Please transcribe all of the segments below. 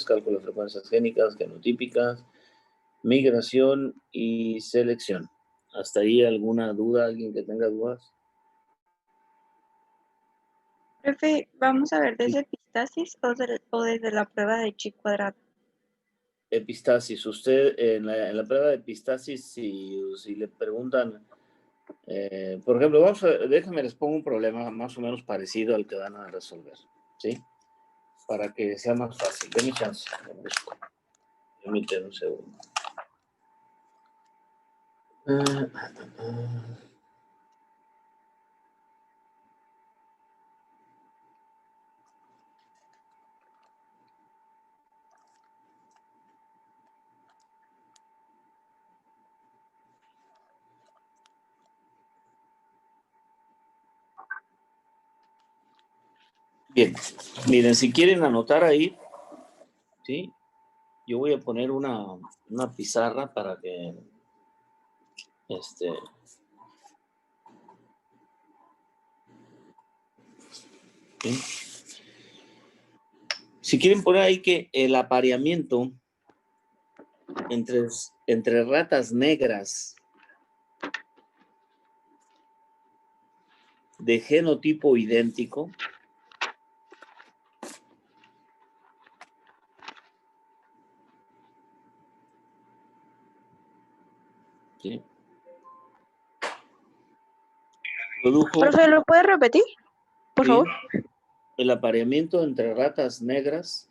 cálculo de frecuencias génicas, genotípicas, migración y selección. ¿Hasta ahí alguna duda? ¿Alguien que tenga dudas? Profe, ¿vamos a ver desde epistasis o desde la prueba de chi cuadrado? Epistasis. Usted en la prueba de epistasis, si le preguntan, por ejemplo, déjenme les pongo un problema más o menos parecido al que van a resolver, ¿sí? Para que sea más fácil. Denme chance, lo busco. Permítanme un segundo. Bien, miren, si quieren anotar ahí, ¿sí? Yo voy a poner una pizarra para que, ¿sí? Si quieren poner ahí que el apareamiento entre ratas negras de genotipo idéntico ¿sí? Produjo. Profe, ¿lo puede repetir? Por ¿sí? favor. El apareamiento entre ratas negras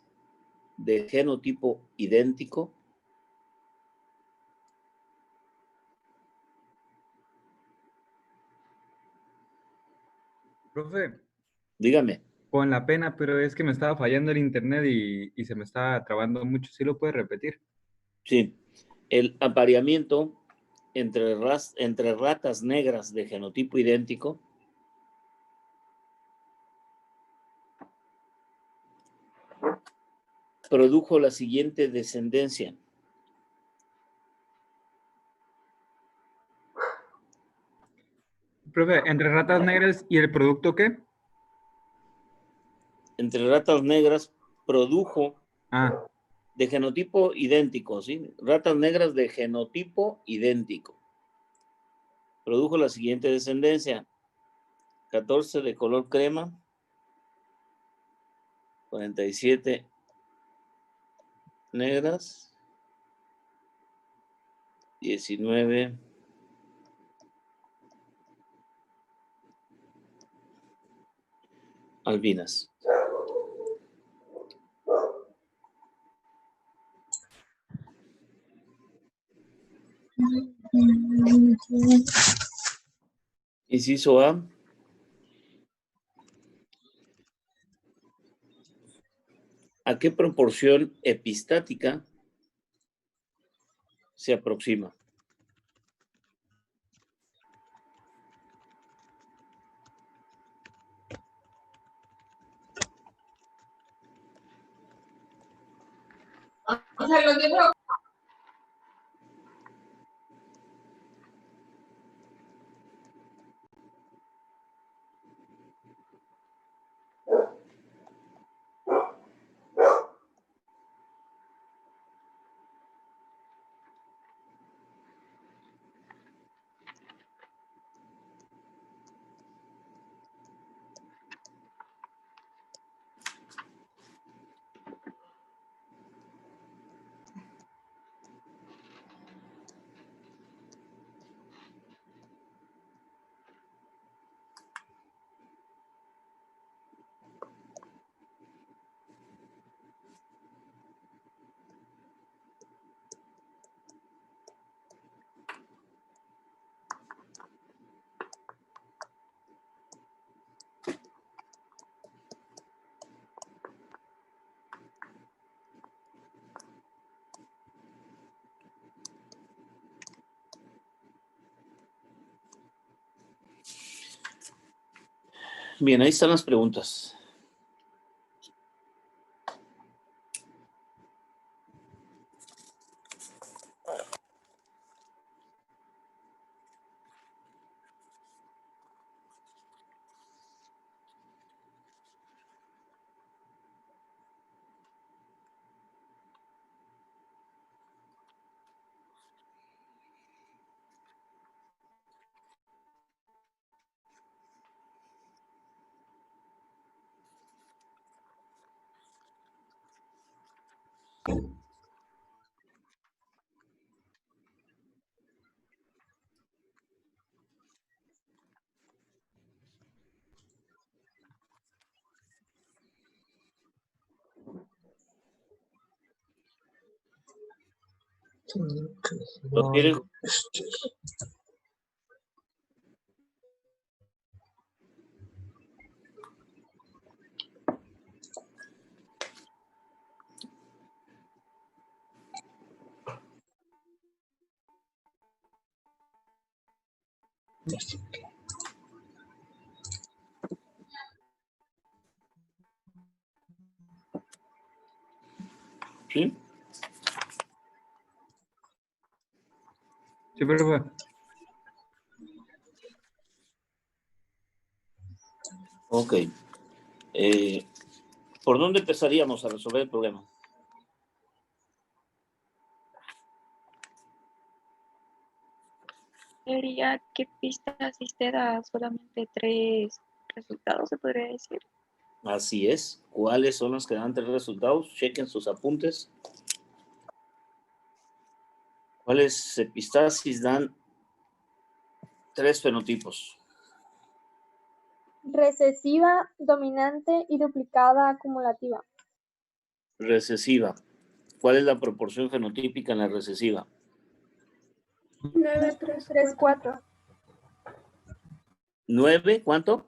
de genotipo idéntico Profe, dígame. con la pena, pero es que me estaba fallando el internet y se me estaba trabando mucho. ¿Sí lo puede repetir? Sí, el apareamiento entre ratas negras de genotipo idéntico produjo la siguiente descendencia. Profe, ¿entre ratas negras y el producto qué? Entre ratas negras produjo Ah, de genotipo idéntico, ¿sí? Ratas negras de genotipo idéntico. Produjo la siguiente descendencia. 14 de color crema, 47 negras, 19 albinas. Inciso A. ¿A qué proporción epistática se aproxima? Bien, ahí están las preguntas. ¿Lo quieres? ¿Sí? Sí, profe. Ok. ¿Por dónde empezaríamos a resolver el problema? Sería que pistas te da solamente 3 resultados, se podría decir. Así es. ¿Cuáles son los que dan 3 resultados? Chequen sus apuntes. ¿Cuáles epistasis dan 3 fenotipos? Recesiva, dominante y duplicada acumulativa. Recesiva. ¿Cuál es la proporción fenotípica en la recesiva? 9, 3, 4. 9, ¿cuánto?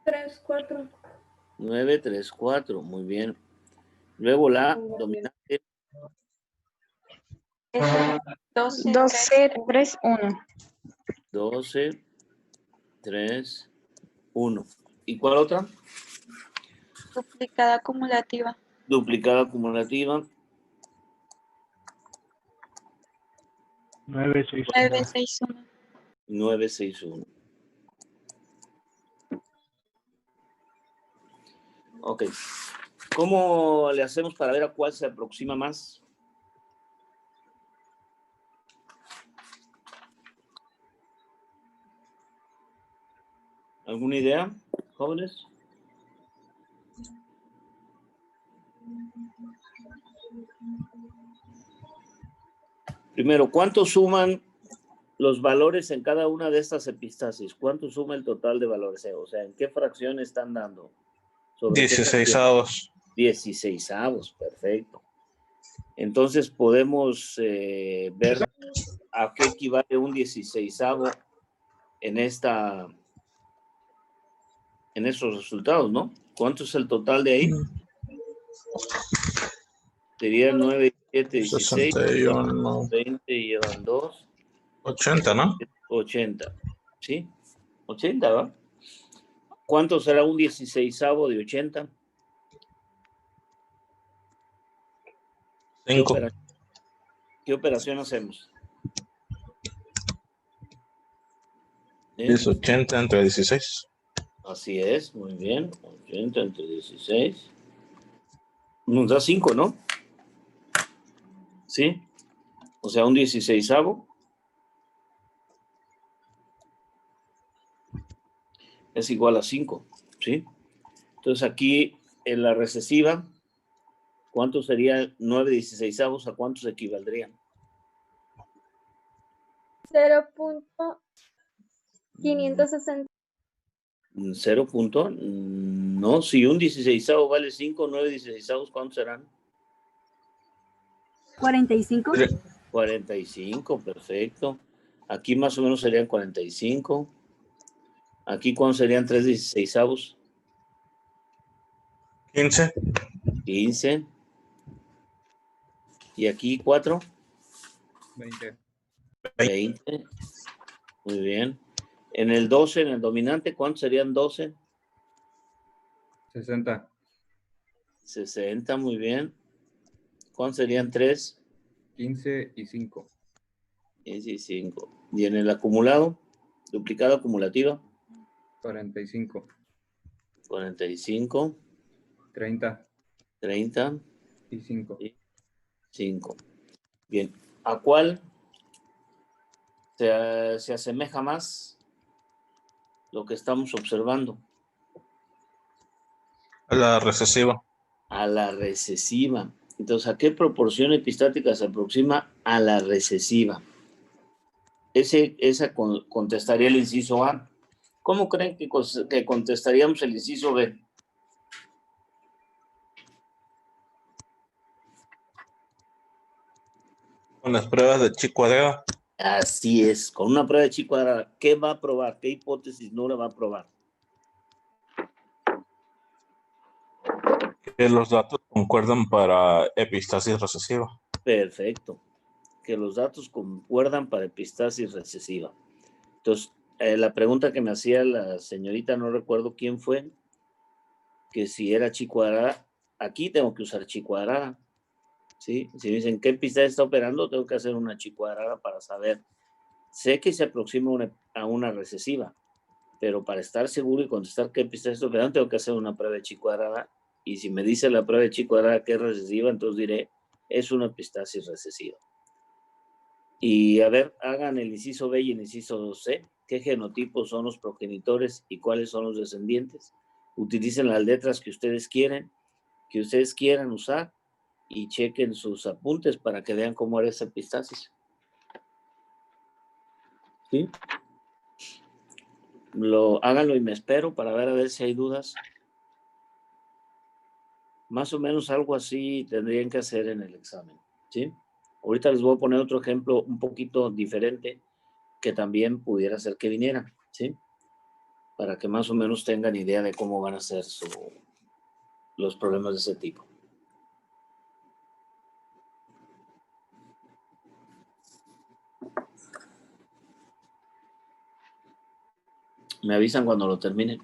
3, 4. 9, 3, 4. Muy bien. Luego la dominante. 12, 3, 1. 12, 3, 1. ¿Y cuál otra? Duplicada acumulativa. Duplicada acumulativa. 9, 6, 9, 6, 1. 9, 6, 1. Ok. ¿Cómo le hacemos para ver a cuál se aproxima más? ¿Alguna idea, jóvenes? Primero, ¿cuánto suman los valores en cada una de estas epistasis? ¿Cuánto suma el total de valores? O sea, ¿en qué fracción están dando? 16avos. 16avos, perfecto. Entonces podemos ver a qué equivale un 16avo en estos resultados, ¿no? ¿Cuánto es el total de ahí? Sería 9, 7, 16, 61. 20 llevan 2. 80, ¿no? 80, ¿sí? 80, ¿va? ¿Cuánto será un 16avo de 80? 5. ¿Qué operación hacemos? Es 80 entre 16. Así es, muy bien. 80 entre 16. Nos da 5, ¿no? ¿Sí? O sea, un 16avo es igual a 5, ¿sí? Entonces aquí en la recesiva, ¿cuánto sería 9 16avos? ¿A cuántos equivaldrían? 0.560. 0 punto. No, si un 16avo vale 5, 9 16avos, ¿cuántos serán? 45. 45, perfecto. Aquí más o menos serían 45. Aquí, ¿cuántos serían 3 16avos? 15. 15. Y aquí 4. 20. 20. Muy bien. En el 12, en el dominante, ¿cuántos serían 12? 60. 60, muy bien. ¿Cuántos serían 3? 15 y 5. 15. Y en el acumulado, duplicado acumulativa, 45. 45, 30 30 y 5. y 5. Bien. ¿A cuál se asemeja más lo que estamos observando? La recesiva. A la recesiva. Entonces, ¿a qué proporción epistática se aproxima a la recesiva? Esa contestaría el inciso A. ¿Cómo creen que contestaríamos el inciso B? Con las pruebas de chi cuadrada. Así es, con una prueba de chi cuadrada. ¿Qué va a probar? ¿Qué hipótesis nula va a probar? Que los datos concuerdan para epistasis recesiva. Perfecto. Que los datos concuerdan para epistasis recesiva. Entonces, la pregunta que me hacía la señorita, no recuerdo quién fue, que si era chi cuadrada, aquí tengo que usar chi cuadrada. ¿Sí? Si me dicen qué epistasis está operando, tengo que hacer una chi cuadrada para saber. Sé que se aproxima a una recesiva, pero para estar seguro y contestar qué epistasis está operando, tengo que hacer una prueba de chi cuadrada. Y si me dice la prueba de chi cuadrada que es recesiva, entonces diré, es una epistasis recesiva. Y a ver, hagan el inciso B y el inciso C. ¿Qué genotipos son los progenitores y cuáles son los descendientes? Utilicen las letras que ustedes quieran usar y chequen sus apuntes para que vean cómo era esa epistasis. ¿Sí? Háganlo y me espero para ver a ver si hay dudas. Más o menos algo así tendrían que hacer en el examen. ¿Sí? Ahorita les voy a poner otro ejemplo un poquito diferente que también pudiera ser que viniera. ¿Sí? Para que más o menos tengan idea de cómo van a ser los problemas de ese tipo. Me avisan cuando lo terminen.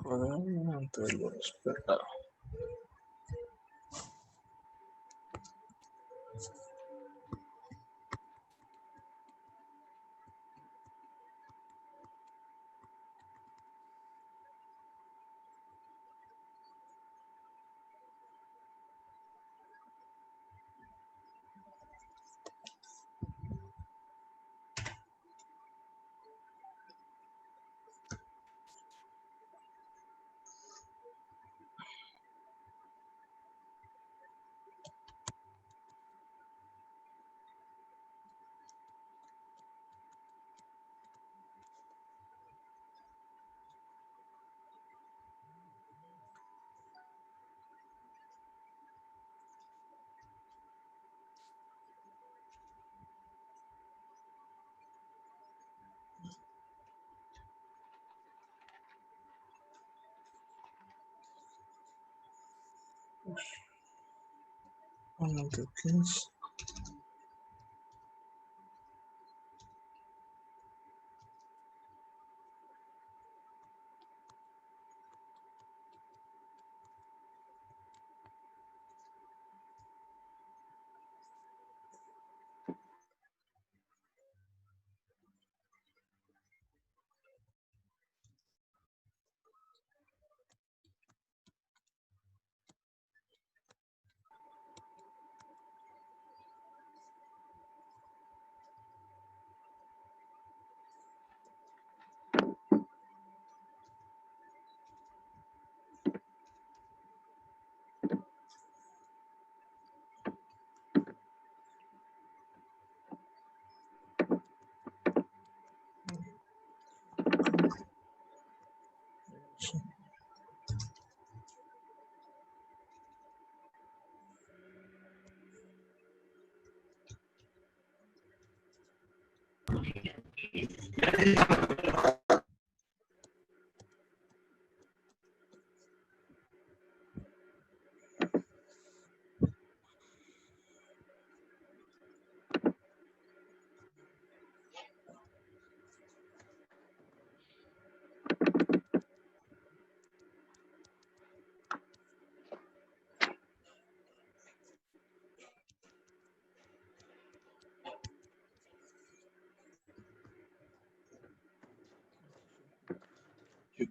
Entre lo esperado.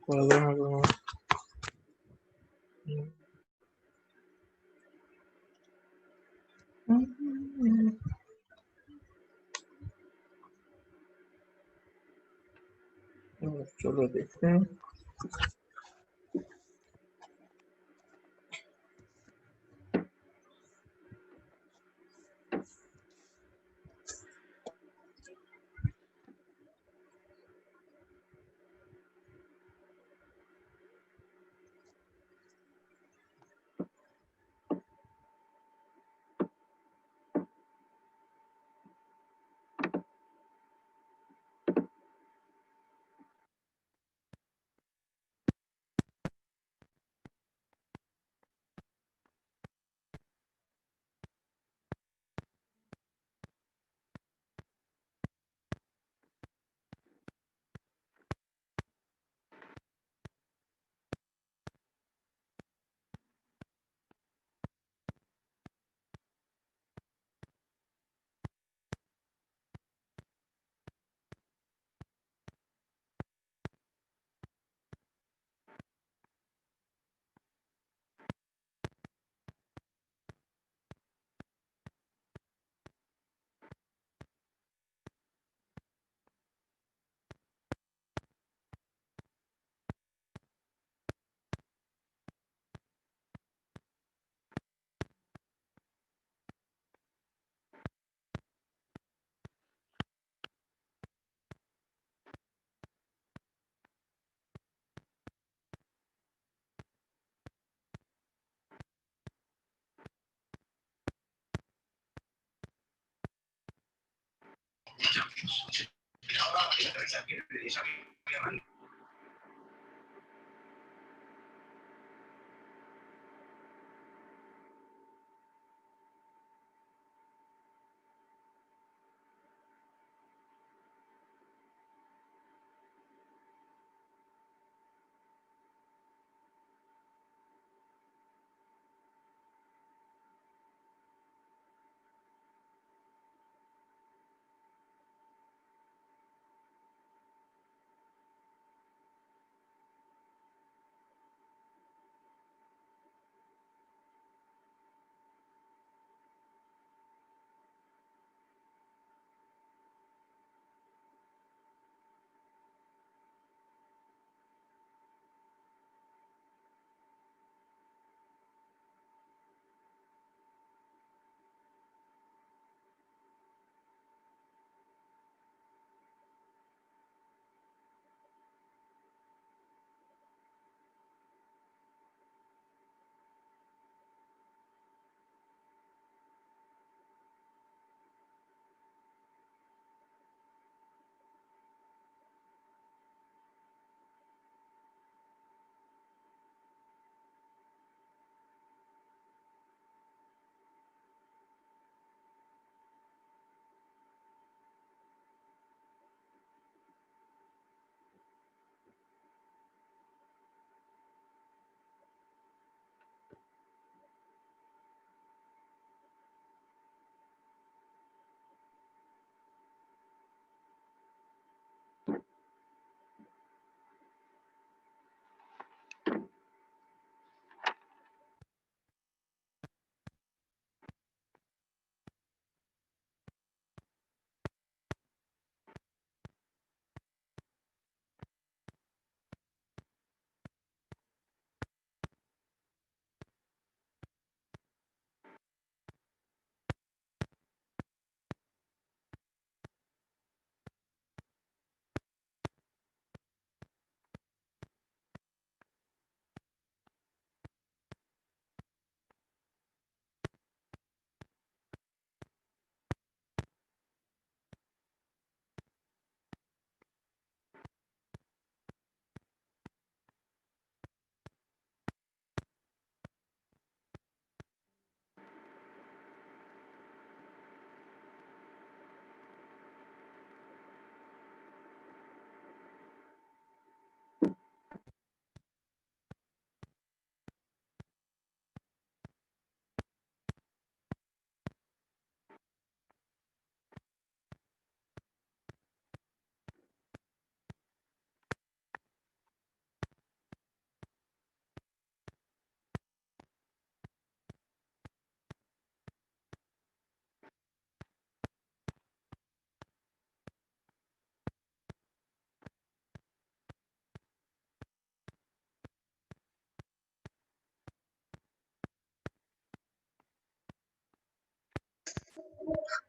Cuadrado. Yo lo dejé.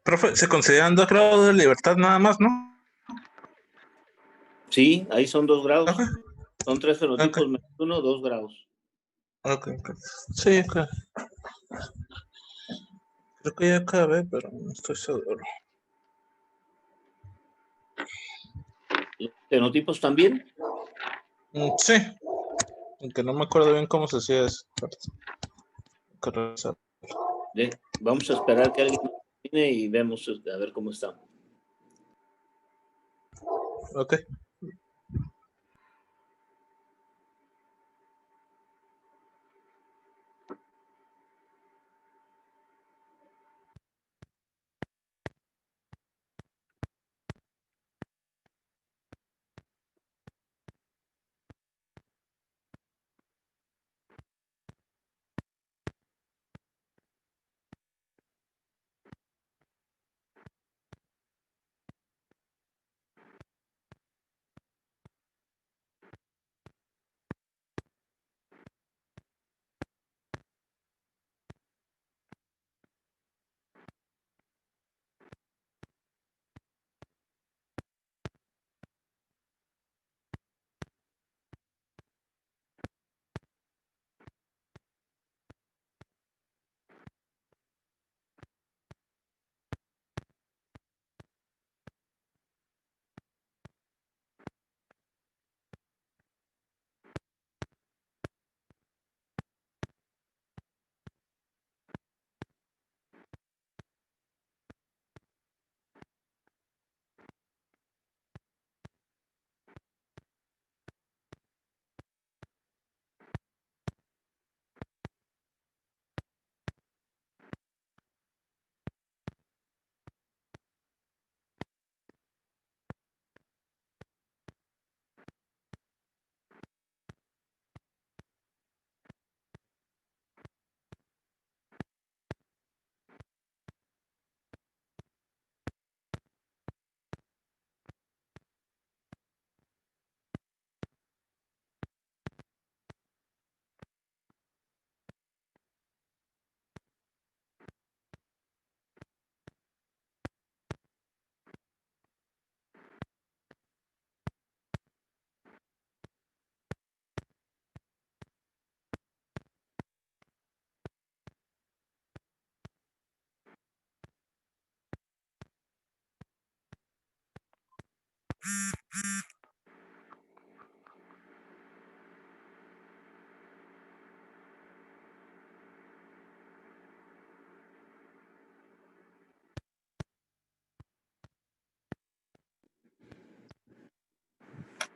Profe, se consideran 2 grados de libertad nada más, ¿no? Sí, ahí son 2 grados. Ok, Son 3 fenotipos ok. menos 1, 2 grados. Ok. Sí, ok. Creo que ya acabé, pero no estoy seguro. ¿Los fenotipos también? Sí, aunque no me acuerdo bien cómo se hacía eso. Vamos a esperar que alguien termine y vemos a ver cómo está. Ok.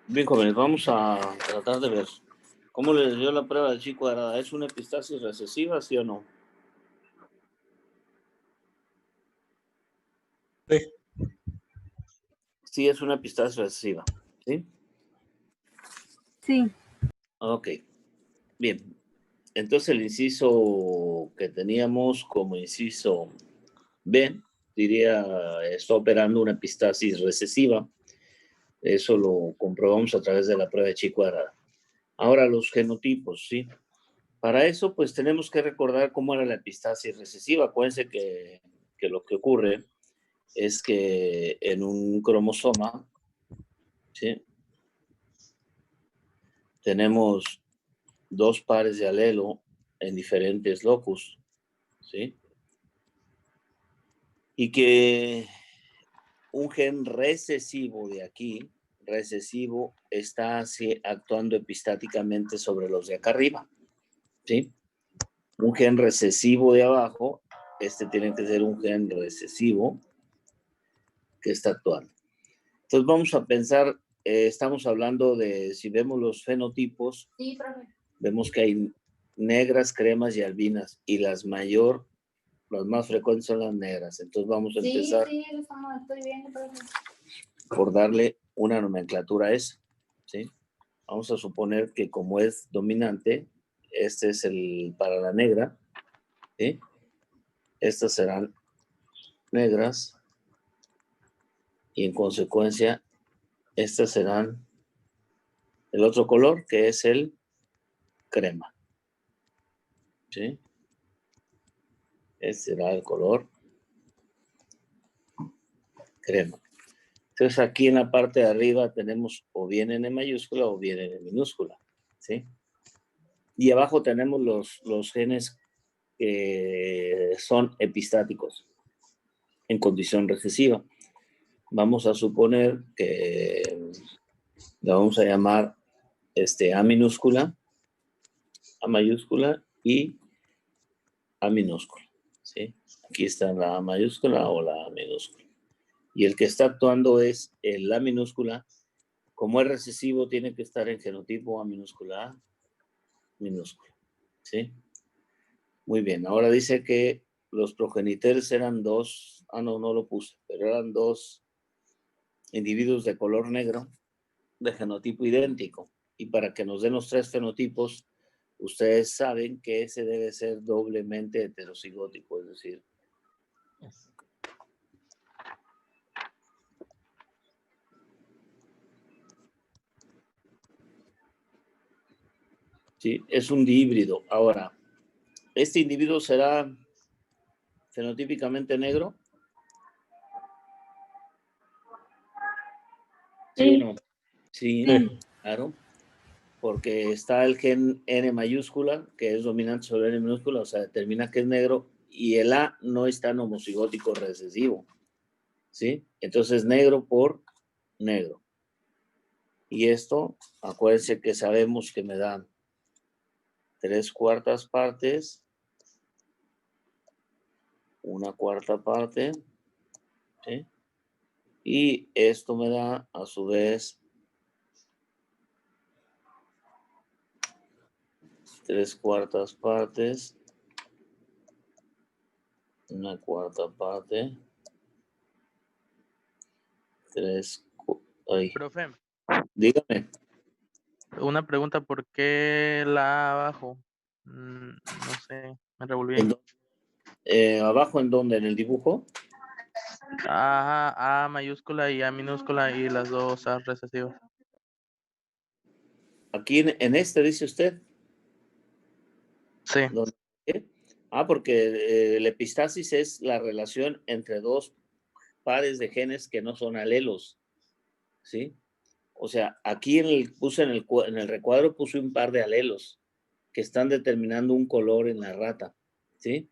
Bien, jóvenes, vamos a tratar de ver cómo les dio la prueba del chi cuadrada. ¿Es una epistasis recesiva, sí o no? Sí. Sí, es una epistasis recesiva. ¿Sí? Sí. Ok. Bien. Entonces el inciso que teníamos como inciso B, diría, está operando una epistasis recesiva. Eso lo comprobamos a través de la prueba de chi cuadrada. Ahora los genotipos, ¿sí? Para eso, pues tenemos que recordar cómo era la epistasis recesiva. Acuérdense que lo que ocurre es que en un cromosoma, ¿sí? Tenemos 2 pares de alelo en diferentes locus, ¿sí? Y que un gen recesivo de aquí, recesivo, está así actuando epistáticamente sobre los de acá arriba, ¿sí? Un gen recesivo de abajo, tiene que ser un gen recesivo que está actuando. Entonces vamos a pensar, estamos hablando de, si vemos los fenotipos, Sí, profe. vemos que hay negras, cremas y albinas, y las más frecuentes son las negras. Entonces vamos a empezar Estoy viendo, profe. por darle una nomenclatura a eso, ¿sí? Vamos a suponer que como es dominante, este es el para la negra, ¿sí? Estas serán negras y en consecuencia estas serán el otro color que es el crema, ¿sí? Este será el color crema. Entonces aquí en la parte de arriba tenemos o bien N mayúscula o bien N minúscula, ¿sí? Y abajo tenemos los genes que son epistáticos en condición recesiva. Vamos a suponer que la vamos a llamar A minúscula, A mayúscula y A minúscula, ¿sí? Aquí está la A mayúscula o la A minúscula. Y el que está actuando es el A minúscula. Como es recesivo, tiene que estar en genotipo A minúscula A minúscula, ¿sí? Muy bien, ahora dice que los progenitores eran dos, no lo puse, pero eran dos individuos de color negro de genotipo idéntico. Y para que nos den los tres fenotipos, ustedes saben que ese debe ser doblemente heterocigótico, es decir, sí, es un dihíbrido. Ahora, ¿este individuo será fenotípicamente negro? ¿Sí o no? Sí, claro. Porque está el gen N mayúscula, que es dominante sobre N minúscula, o sea, determina que es negro, y el A no está en homocigótico recesivo, ¿sí? Entonces, negro por negro. Y esto, acuérdense que sabemos que me dan 3/4 partes, 1/4 parte, ¿sí? Y esto me da, a su vez, 3/4 partes, 1/4 parte, ay, Profe, dígame. una pregunta, ¿por qué la A abajo? No sé, me revolví. ¿Abajo en dónde? ¿En el dibujo? Ajá, A mayúscula y A minúscula y las dos A recesivas. Aquí en este dice usted. Sí. ¿Dónde? Porque el epistasis es la relación entre dos pares de genes que no son alelos, ¿sí? O sea, aquí puse en el recuadro puse un par de alelos que están determinando un color en la rata, ¿sí?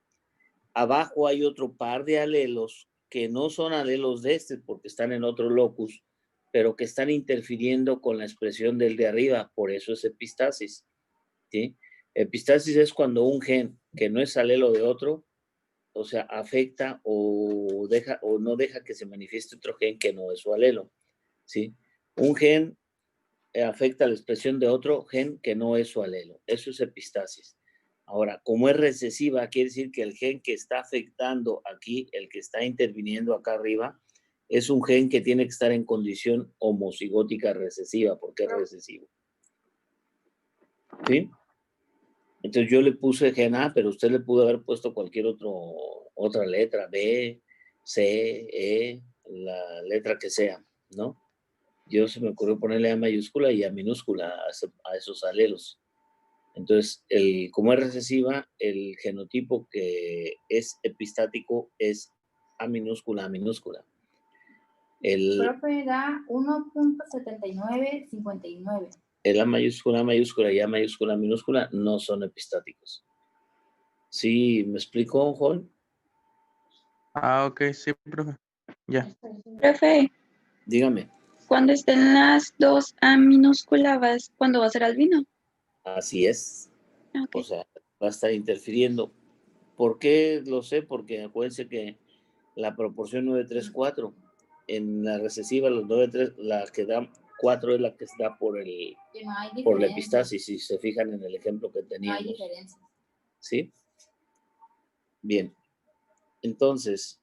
Abajo hay otro par de alelos que no son alelos de este porque están en otro locus, pero que están interfiriendo con la expresión del de arriba, por eso es epistasis, ¿sí? Epistasis es cuando un gen que no es alelo de otro, o sea, afecta o no deja que se manifieste otro gen que no es su alelo, ¿sí? Un gen afecta la expresión de otro gen que no es su alelo. Eso es epistasis. Ahora, como es recesiva, quiere decir que el gen que está afectando aquí, el que está interviniendo acá arriba, es un gen que tiene que estar en condición homocigótica recesiva, porque es recesivo. ¿Sí? Entonces yo le puse gen A, pero usted le pudo haber puesto cualquier otra letra, B, C, E, la letra que sea, ¿no? Yo se me ocurrió ponerle A mayúscula y A minúscula a esos alelos. Entonces, como es recesiva, el genotipo que es epistático es A minúscula, A minúscula. Profe, da 1.7959. El A mayúscula y A mayúscula, minúscula no son epistáticos. ¿Sí me explicó, Juan? Ok, sí, profe. Ya. Profe, Dígame. cuando estén las dos A minúscula, ¿cuándo va a ser albino? Así es. Ok. O sea, va a estar interfiriendo. ¿Por qué lo sé? Porque acuérdense que la proporción 9:3:4 en la recesiva, los 9:3, la que da 4 es la que se da por la epistasis, si se fijan en el ejemplo que teníamos. No hay diferencia. ¿Sí? Bien. Entonces,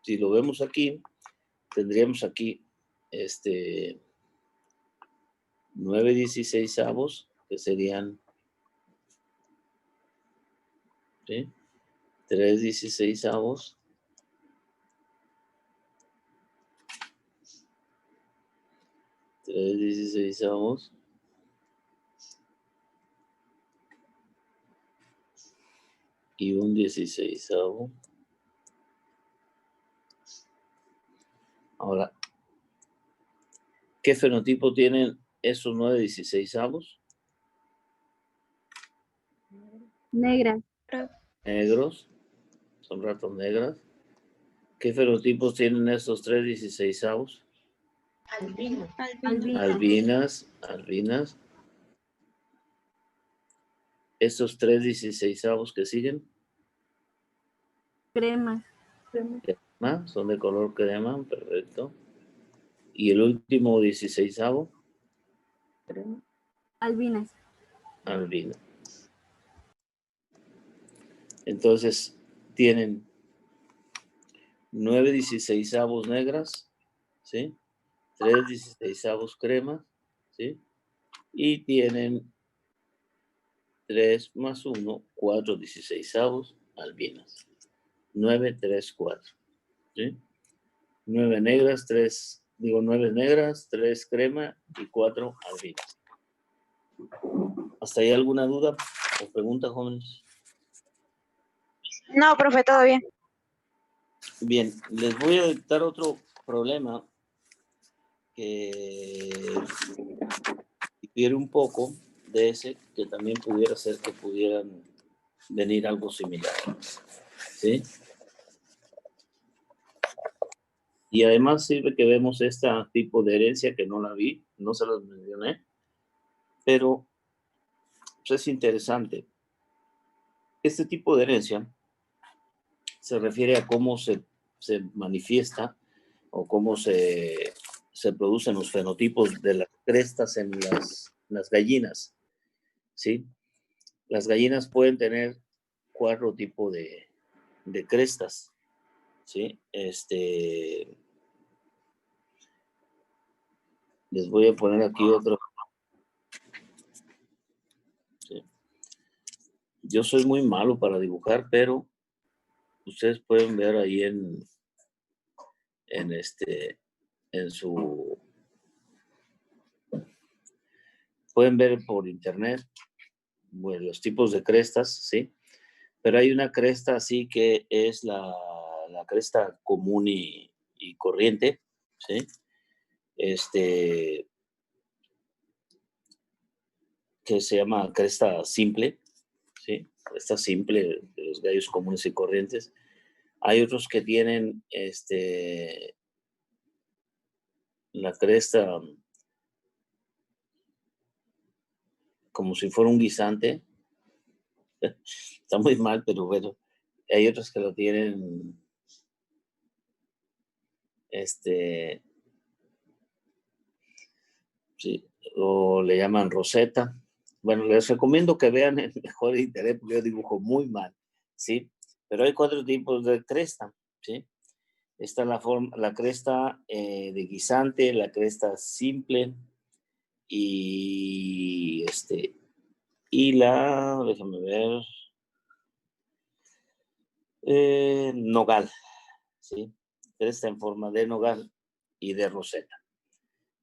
si lo vemos aquí, tendríamos aquí 9/16, que serían, ¿sí? 3/16. 3/16 y un 16. Ahora Ahora, ¿qué fenotipo tienen esos 9/16? Negra. Negros. Son ratas negras. ¿Qué fenotipos tienen estos 3/16? Albino. Albinas. Albinas. Estos 3/16 que siguen. Crema. Crema, son de color crema, perfecto. Y el último 16. Albinas. Albina. Entonces, tienen 9/16 negras, ¿sí? 3/16 crema, ¿sí? Y tienen 3 más 1, 4/16 albinas. 9, 3, 4, ¿sí? 9 negras, 3 crema y 4 albinas. ¿Hasta ahí alguna duda o pregunta, jóvenes? No, profe, todo bien. Bien, les voy a dictar otro problema que difiere un poco de ese, que también pudiera ser que pudieran venir algo similar, ¿sí? Y además sirve que vemos este tipo de herencia que no la vi, no se las mencioné, pero pues, es interesante. Este tipo de herencia se refiere a cómo se manifiesta o cómo se producen los fenotipos de las crestas en las gallinas, ¿sí? Las gallinas pueden tener 4 tipos de crestas, ¿sí? Les voy a poner aquí otro. ¿Sí? Yo soy muy malo para dibujar, pero ustedes pueden ver ahí en su... Pueden ver por internet, bueno, los tipos de crestas, ¿sí? Pero hay una cresta así que es la cresta común y corriente, ¿sí? Que se llama cresta simple, ¿sí? Cresta simple de los gallos comunes y corrientes. Hay otros que tienen la cresta como si fuera un guisante. Está muy mal, pero bueno. Hay otros que lo tienen sí, o le llaman roseta. Bueno, les recomiendo que vean el mejor internet porque yo dibujo muy mal, ¿sí? Pero hay 4 tipos de cresta, ¿sí? Está la cresta de guisante, la cresta simple y déjame ver, nogal, ¿sí? Cresta en forma de nogal y de roseta.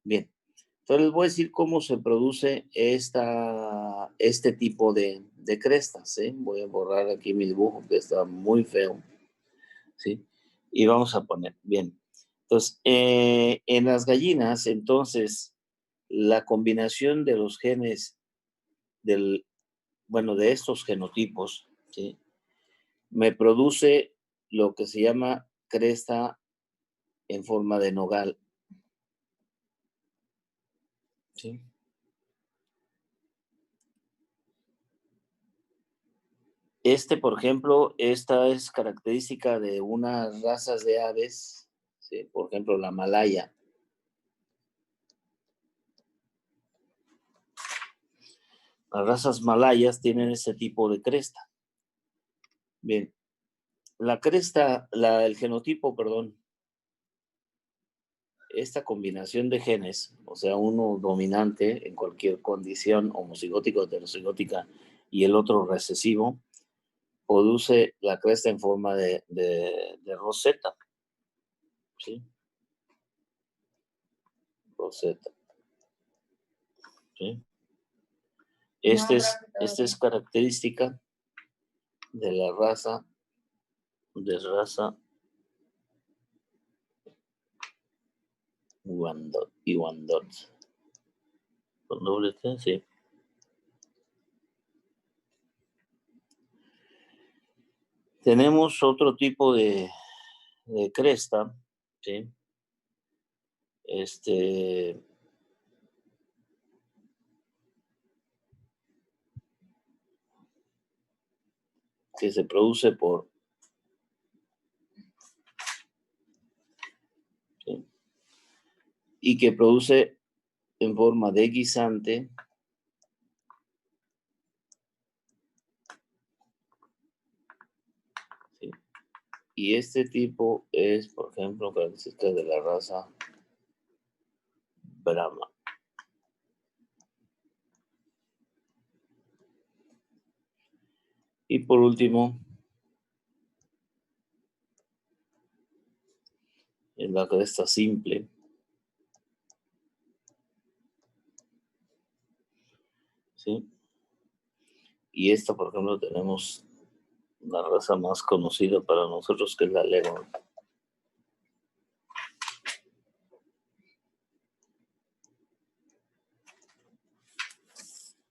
Bien, entonces les voy a decir cómo se produce este tipo de crestas, ¿sí? Voy a borrar aquí mi dibujo que está muy feo, ¿sí? Y vamos a poner, bien. Entonces, en las gallinas, entonces, la combinación de los genes de estos genotipos, ¿sí? Me produce lo que se llama cresta en forma de nogal, ¿sí? Por ejemplo, esta es característica de unas razas de aves, ¿sí? Por ejemplo, la malaya. Las razas malayas tienen ese tipo de cresta. Bien, el genotipo, perdón, esta combinación de genes, o sea, uno dominante en cualquier condición homocigótica o heterocigótica y el otro recesivo, produce la cresta en forma de roseta, ¿sí? Roseta, ¿sí? Esta es característica de la raza Wyandotte. Y Wyandotte. Con doble T, sí. Tenemos otro tipo de cresta, ¿sí? Que se produce por, ¿sí? Y que produce en forma de guisante, ¿sí? Y este tipo es, por ejemplo, característica de la raza Brahma. Y por último, en la cresta simple, ¿sí? Y esta, por ejemplo, tenemos la raza más conocida para nosotros, que es la Leghorn.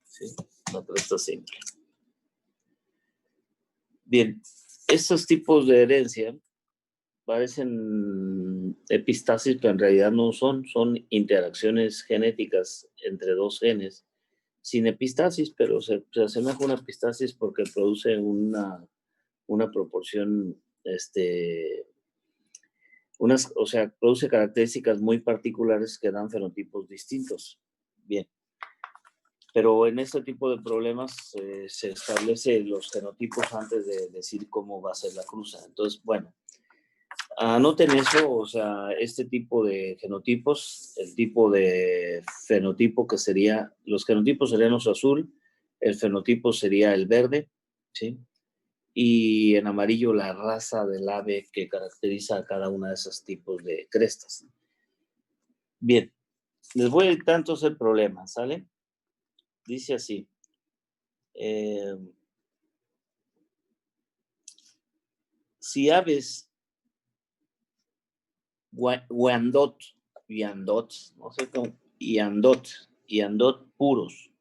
¿Sí? La cresta simple. Bien, estos tipos de herencia parecen epistasis, pero en realidad no son interacciones genéticas entre dos genes, sin epistasis, pero se asemeja a una epistasis porque produce una proporción, o sea, produce características muy particulares que dan fenotipos distintos. Bien. Pero en este tipo de problemas se establecen los genotipos antes de decir cómo va a ser la cruza. Entonces, bueno, anoten eso, o sea, este tipo de genotipos, el tipo de fenotipo que sería, los genotipos serían los azul, el fenotipo sería el verde, ¿sí? Y en amarillo la raza del ave que caracteriza a cada uno de esos tipos de crestas. Bien, les voy a dictar entonces el problema, ¿sale? Dice así. Si aves Wyandotte, no sé cómo, Wyandotte puros,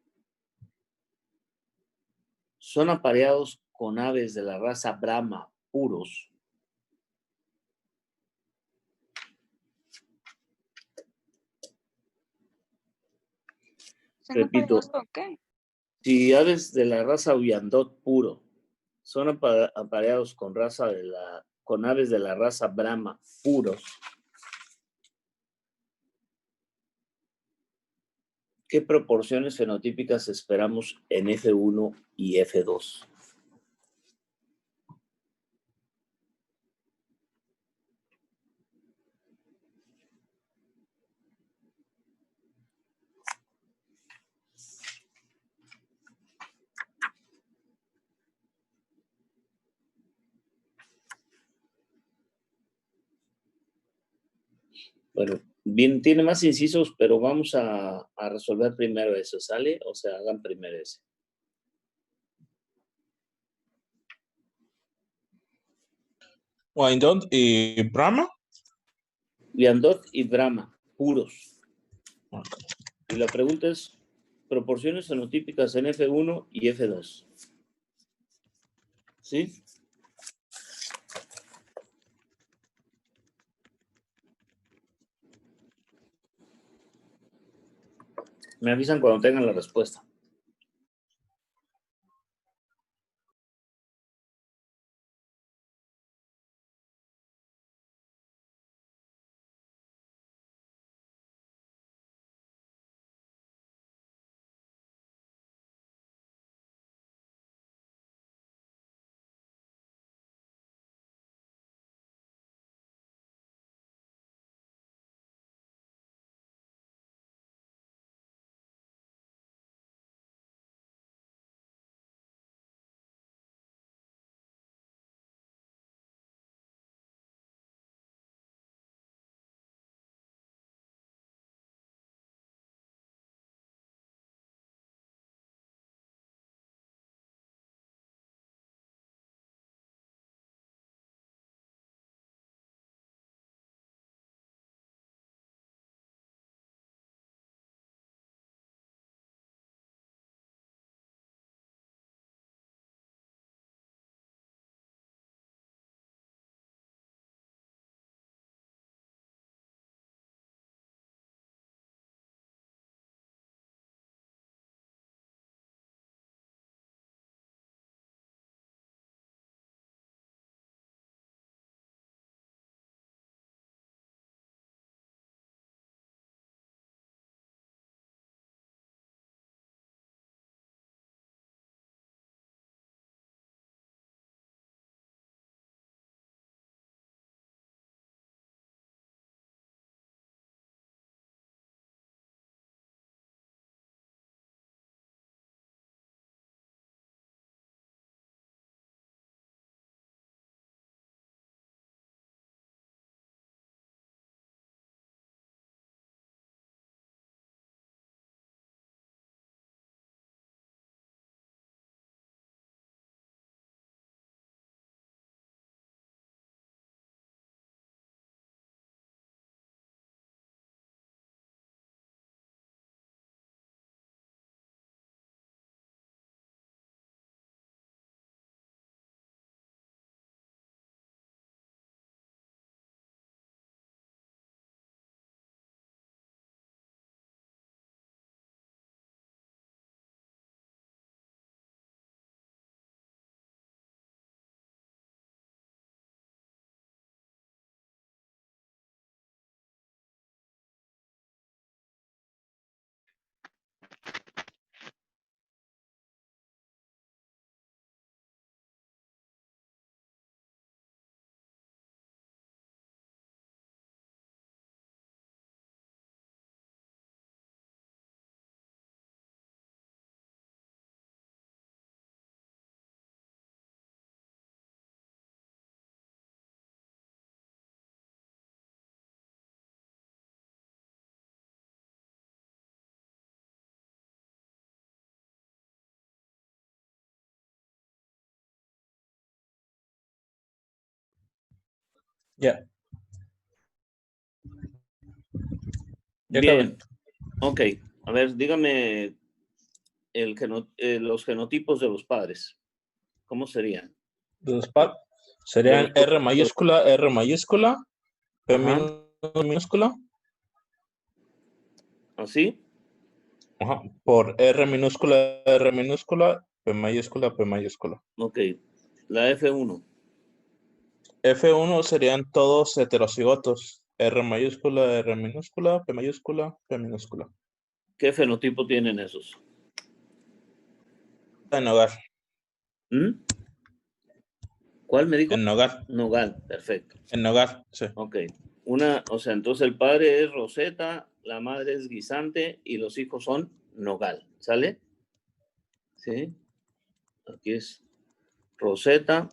son apareados con aves de la raza Brahma puros, repito, ¿Con qué? si aves de la raza Wyandotte puro son apareados con aves de la raza Brahma puros, ¿qué proporciones fenotípicas esperamos en F1 y F2? Bueno, bien, tiene más incisos, pero vamos a resolver primero eso, ¿sale? O sea, hagan primero ese. Wyandotte y Brahma. Wyandotte y Brahma, puros. Okay. Y la pregunta es, proporciones fenotípicas en F1 y F2. ¿Sí? Me avisan cuando tengan la respuesta. Ya. Ya acabé. Bien, ok. A ver, dígame los genotipos de los padres. ¿Cómo serían? Serían De R mayúscula, P Ajá. minúscula, ¿Así? ajá, por R minúscula, P mayúscula. Ok. La F1. F1 serían todos heterocigotos. R minúscula, P minúscula. ¿Qué fenotipo tienen esos? En hogar. ¿Mm? ¿Cuál me dijo? En hogar. Nogal, perfecto. En hogar, sí. Ok. O sea, entonces el padre es Roseta, la madre es Guisante y los hijos son Nogal. ¿Sale? Sí. Aquí es Roseta,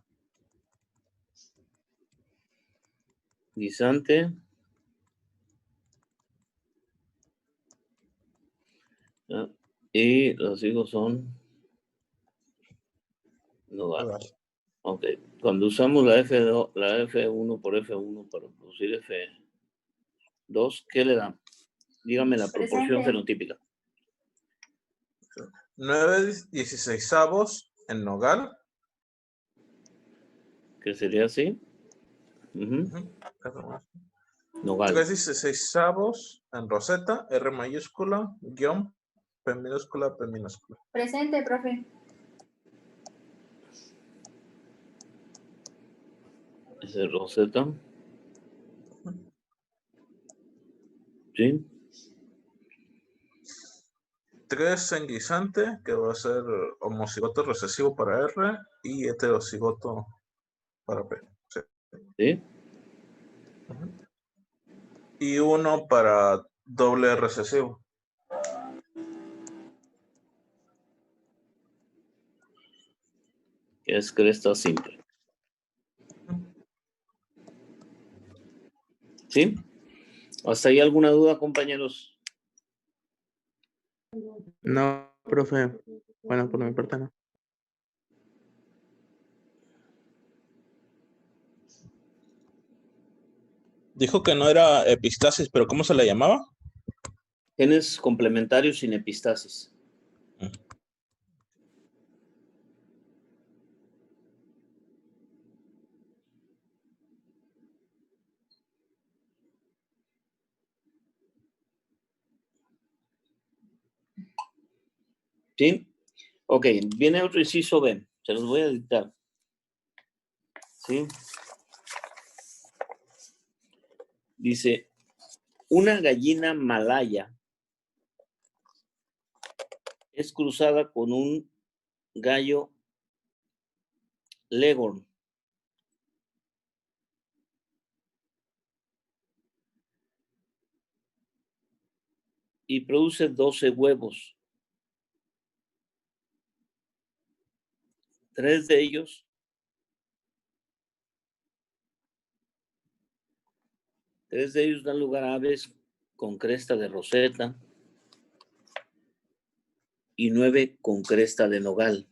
Guisante. ¿Ya? Y los hijos son Nogal. Hogar. Ok. Cuando usamos la F1 por F1 para producir F2, ¿qué le da? Dígame la proporción Presente. fenotípica. 9/16 en hogar. ¿Qué sería así? Ujú. Nogal. 3/16 en Roseta, R mayúscula, guión, P minúscula. Presente, profe. Ese es Rosetta. ¿Sí? 3 en guisante, que va a ser homocigoto recesivo para R y heterocigoto para P. Sí. ¿Sí? Y 1 para doble recesivo. Que es cresta simple. ¿Sí? ¿Hasta ahí alguna duda, compañeros? No, profe. Bueno, por mi parte no. Dijo que no era epistasis, pero ¿cómo se le llamaba? Genes complementarios sin epistasis. ¿Sí? Ok, viene otro inciso B. Se los voy a dictar. ¿Sí? Dice, una gallina malaya es cruzada con un gallo leghorn. Y produce 12 huevos. 3 de ellos dan lugar a aves con cresta de roseta y 9 con cresta de nogal.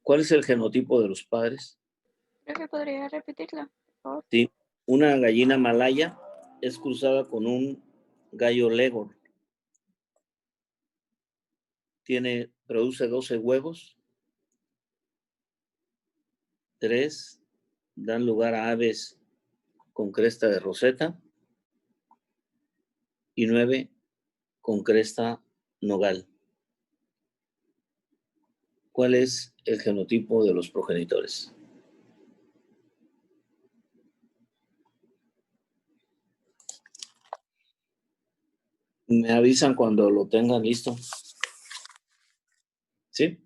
¿Cuál es el genotipo de los padres? Creo que podría repetirlo, por favor. Sí, una gallina malaya es cruzada con un gallo leghorn. Produce 12 huevos. 3 dan lugar a aves con cresta de roseta y 9 con cresta nogal. ¿Cuál es el genotipo de los progenitores? Me avisan cuando lo tengan listo. ¿Sí?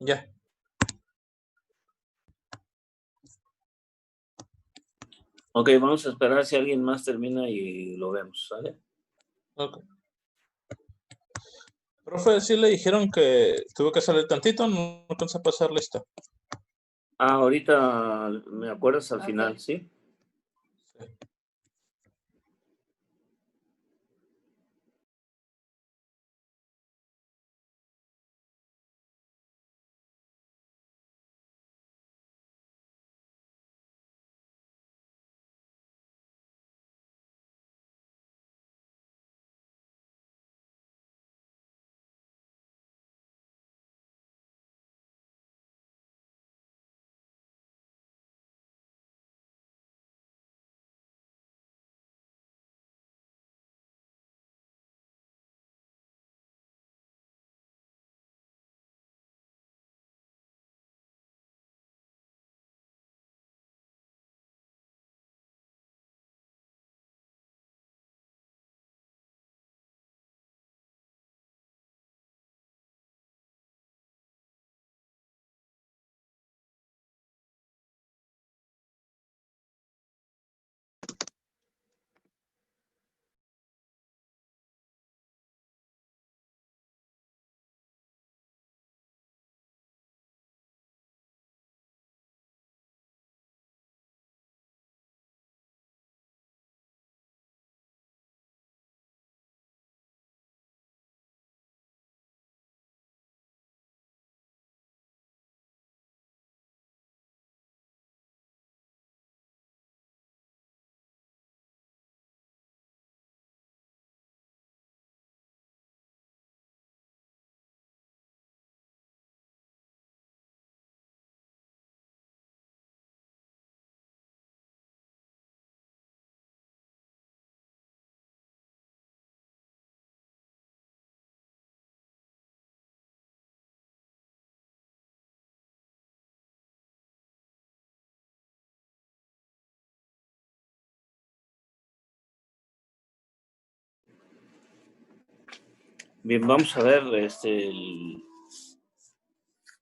Ya. Ok, vamos a esperar si alguien más termina y lo vemos, ¿sale? Ok. Profe, sí le dijeron que tuvo que salir tantito, no alcanza a pasar lista. Ah, ahorita me acuerdas al Ok. final, ¿sí? Sí. Bien, vamos a ver,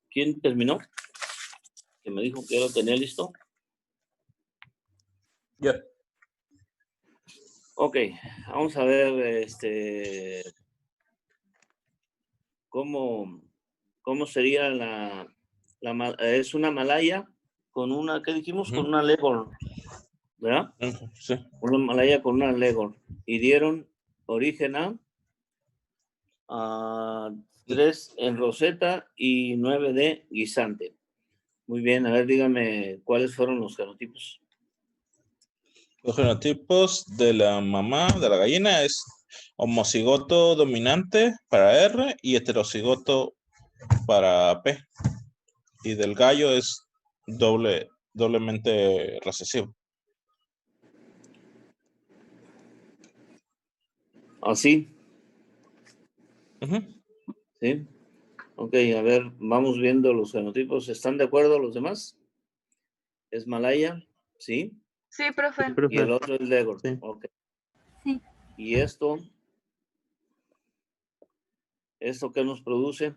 ¿quién terminó? Que me dijo que ya lo tenía listo. Ya. Ok, vamos a ver, cómo sería es una malaya con una, ¿qué dijimos? Con Ujú. una Leghorn, ¿verdad? Sí. Una malaya con una Leghorn. Y dieron origen a 3 en roseta y 9 de guisante. Muy bien, a ver, dígame cuáles fueron los genotipos. Los genotipos de la mamá de la gallina es homocigoto dominante para R y heterocigoto para P. Y del gallo es doblemente recesivo. Así, Ujú. ¿sí? Ok, a ver, vamos viendo los genotipos. ¿Están de acuerdo los demás? Es malaya, ¿sí? Sí, profe. Sí, Y profe. el otro es Leghorn. Sí. Ok. Sí. ¿Y esto qué nos produce?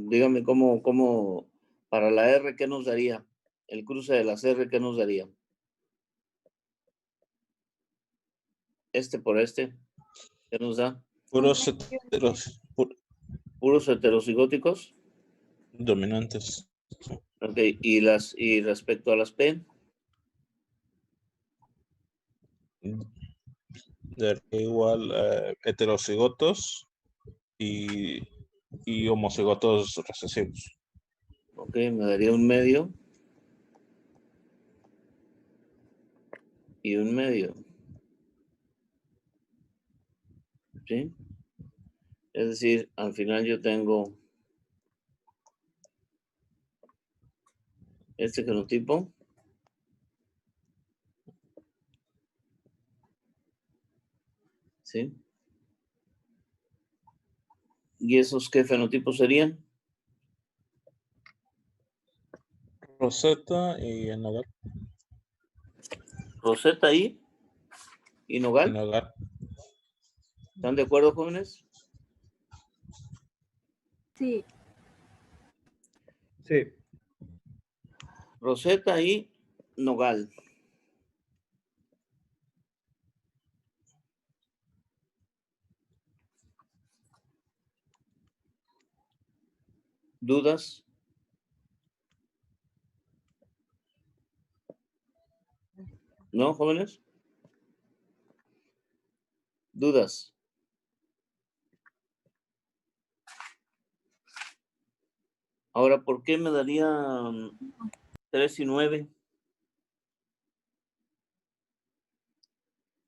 Dígame cómo, para la R, ¿qué nos daría? El cruce de las R, ¿qué nos daría? Por ¿qué nos da? Puros Puros heterocigóticos. dominantes. Ok, y respecto a las P, Igual heterocigotos y homocigotos recesivos. ok, me daría un medio y un medio. ¿Sí? Es decir, al final yo tengo este genotipo. ¿Sí? ¿Y esos qué fenotipos serían? Roseta y Enogar. Roseta y Nogal. Enogar. ¿Están de acuerdo, jóvenes? Sí. Sí. Roseta y nogal. ¿Dudas? ¿No, jóvenes? ¿Dudas? Ahora, ¿por qué me daría 3 y 9?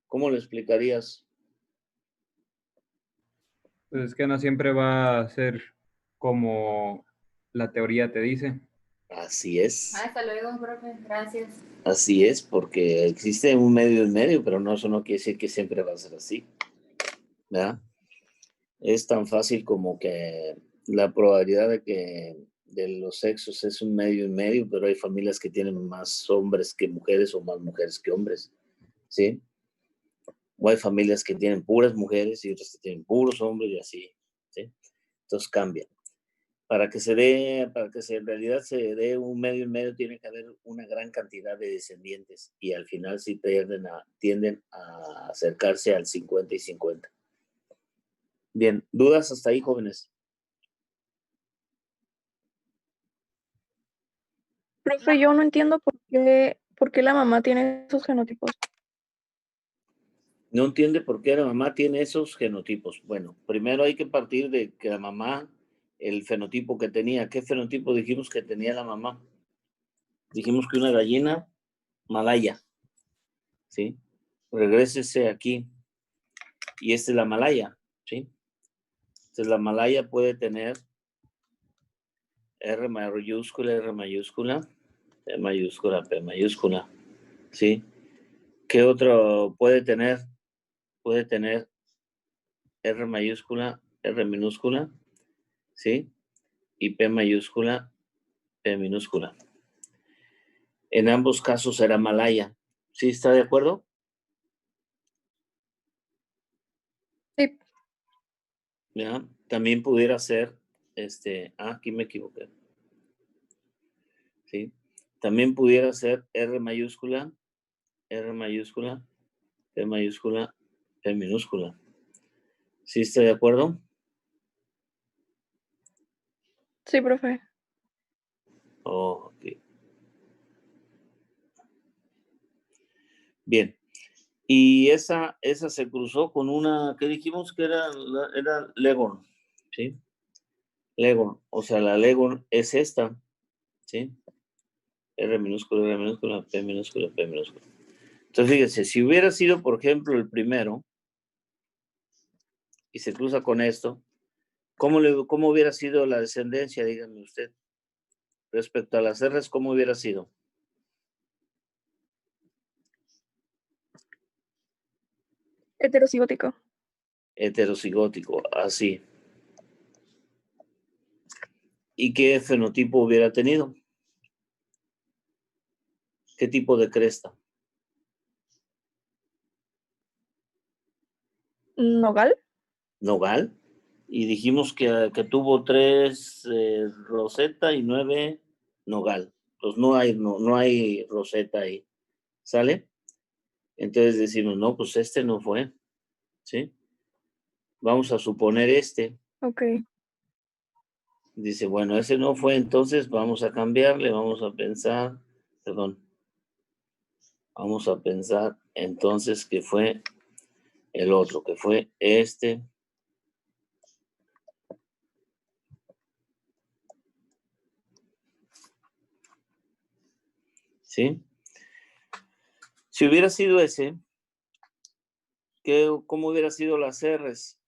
¿Cómo lo explicarías? Pues es que no siempre va a ser como la teoría te dice. Así es. Hasta luego, profe. Gracias. Así es, porque existe un medio en medio, pero no, eso no quiere decir que siempre va a ser así. ¿Verdad? Es tan fácil como que la probabilidad de que de los sexos es un medio en medio, pero hay familias que tienen más hombres que mujeres o más mujeres que hombres, ¿sí? O hay familias que tienen puras mujeres y otras que tienen puros hombres y así, ¿sí? Entonces cambian. Para que en realidad se dé un medio en medio, tiene que haber una gran cantidad de descendientes y al final sí tienden a acercarse al 50 y 50. Bien, ¿dudas hasta ahí, jóvenes? Profe, yo no entiendo por qué la mamá tiene esos genotipos. No entiende por qué la mamá tiene esos genotipos. Bueno, primero hay que partir de que la mamá, el fenotipo que tenía, ¿qué fenotipo dijimos que tenía la mamá? Dijimos que una gallina malaya, ¿sí? Regrésese aquí. Y esta es la malaya, ¿sí? Entonces la malaya puede tener R mayúscula, R mayúscula, P mayúscula, P mayúscula, ¿sí? ¿Qué otro puede tener? Puede tener R mayúscula, R minúscula, ¿sí? Y P mayúscula, P minúscula. En ambos casos será malaya. ¿Sí está de acuerdo? Sí. ¿Ya? También pudiera ser, aquí me equivoqué. ¿Sí? También pudiera ser R mayúscula, P mayúscula, P minúscula. ¿Sí está de acuerdo? Sí, profe. Oh, ok. Bien. Y esa se cruzó con una, ¿qué dijimos que era Leghorn? ¿Sí? Leghorn. O sea, la Leghorn es esta. ¿Sí? R minúscula, P minúscula, P minúscula. Entonces, fíjense, si hubiera sido, por ejemplo, el primero, y se cruza con esto, ¿cómo hubiera sido la descendencia? Dígame usted. Respecto a las R's, ¿cómo hubiera sido? Heterocigótico. Heterocigótico, así. ¿Y qué fenotipo hubiera tenido? ¿Qué tipo de cresta? Nogal. Nogal. Y dijimos que tuvo 3 roseta y 9 nogal. Pues no hay roseta ahí. ¿Sale? Entonces decimos, no, pues este no fue. ¿Sí? Vamos a suponer este. Ok. Dice, bueno, ese no fue, entonces vamos a cambiarle, vamos a pensar, perdón. Vamos a pensar entonces que fue el otro, que fue este. ¿Sí? Si hubiera sido ese, ¿cómo hubiera sido las R's?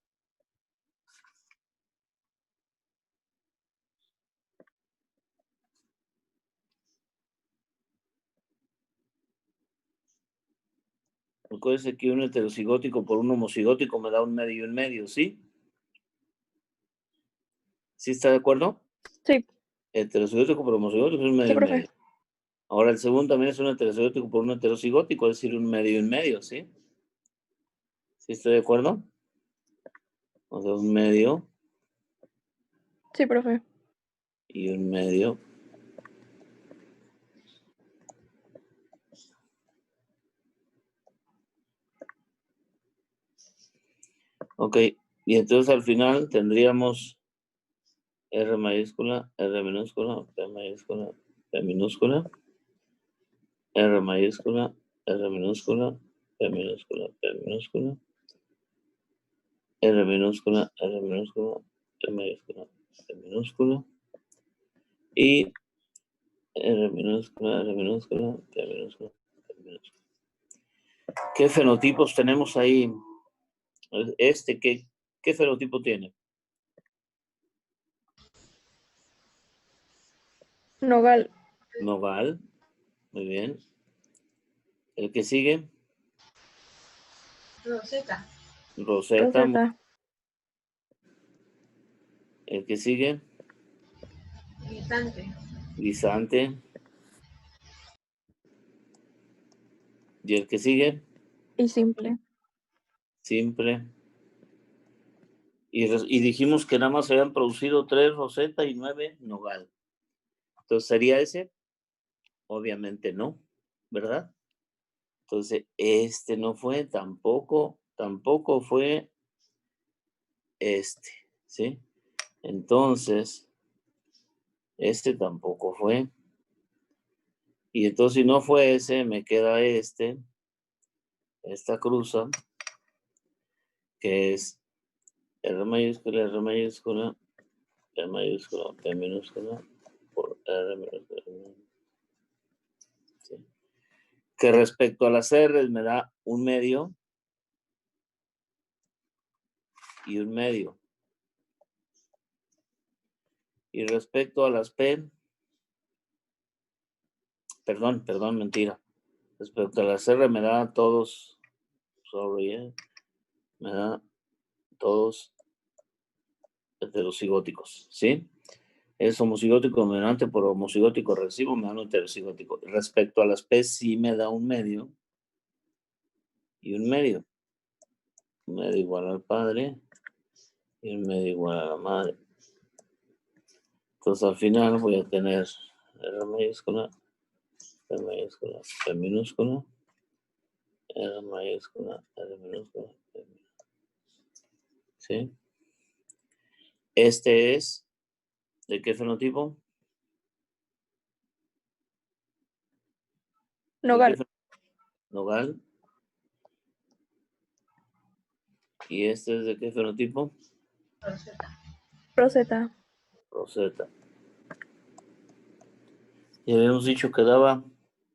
Acuérdense que un heterocigótico por un homocigótico me da un medio en medio, ¿sí? ¿Sí está de acuerdo? Sí. Heterocigótico por homocigótico es un medio Sí, en profe. medio. Ahora el segundo también es un heterocigótico por un heterocigótico, es decir, un medio en medio, ¿sí? ¿Sí está de acuerdo? O sea, un medio Sí, profe. Y un medio. Ok, y entonces al final tendríamos R mayúscula, R minúscula, P mayúscula, P minúscula, R mayúscula, R minúscula, P minúscula, P minúscula, R minúscula, R minúscula, P mayúscula, P minúscula, y R minúscula, R minúscula, P minúscula, P minúscula. ¿Qué fenotipos tenemos ahí? ¿Qué fenotipo tiene? Nogal. Nogal. Muy bien. ¿El que sigue? Roseta. Roseta. ¿El que sigue? Guisante. Guisante. ¿Y el que sigue? Y simple. Simple. Y dijimos que nada más se habían producido 3 Roseta y 9 Nogal. Entonces, ¿sería ese? Obviamente no, ¿verdad? Entonces, este no fue, tampoco fue este, ¿sí? Entonces, este tampoco fue. Y entonces, si no fue ese, me queda esta cruza, que es R mayúscula, R mayúscula, P mayúscula, P minúscula, por R minúscula. ¿Sí? Que respecto a las R me da un medio y un medio. Y respecto a las P, perdón, mentira. Respecto a las R me da todos, me da todos heterocigóticos, ¿sí? Es homocigótico dominante por homocigótico recesivo, me da un heterocigótico. Respecto a las P, sí me da un medio y un medio. Un medio igual al padre y un medio igual a la madre. Entonces al final voy a tener R mayúscula, P mayúscula, P minúscula, R mayúscula, R minúscula, P minúscula. ¿Sí? Este es, ¿de qué fenotipo? Nogal. Nogal. ¿Y este es de qué fenotipo? Roseta. Roseta. Roseta. Y habíamos dicho que daba,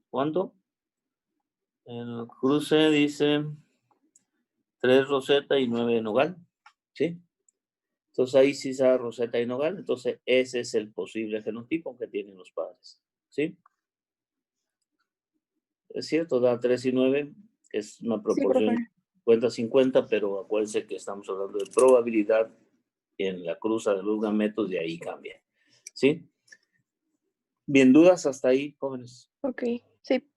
¿cuánto? El cruce dice 3 Roseta y 9 Nogal, ¿sí? Entonces ahí sí está Roseta y Nogal, entonces ese es el posible fenotipo que tienen los padres, ¿sí? Es cierto, da 3 y 9, es una proporción 50-50, pero acuérdense que estamos hablando de probabilidad en la cruza de los gametos, de ahí cambia, ¿sí? Bien, ¿dudas hasta ahí, jóvenes? Ok, sí.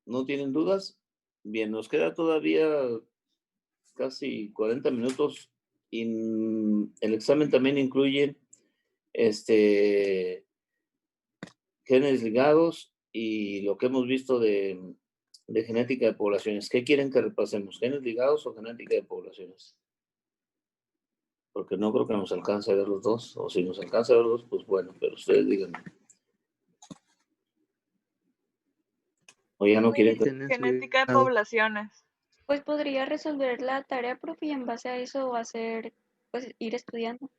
¿No tienen dudas? Bien, nos queda todavía casi 40 minutos y el examen también incluye genes ligados y lo que hemos visto de genética de poblaciones. ¿Qué quieren que repasemos? ¿Genes ligados o genética de poblaciones? Porque no creo que nos alcance a ver los dos, o si nos alcanza a ver los dos, pues bueno, pero ustedes díganme. O ya no quieren que... Genética de poblaciones. Pues podría resolver la tarea, profe, y en base a eso va a ser, pues, ir estudiando.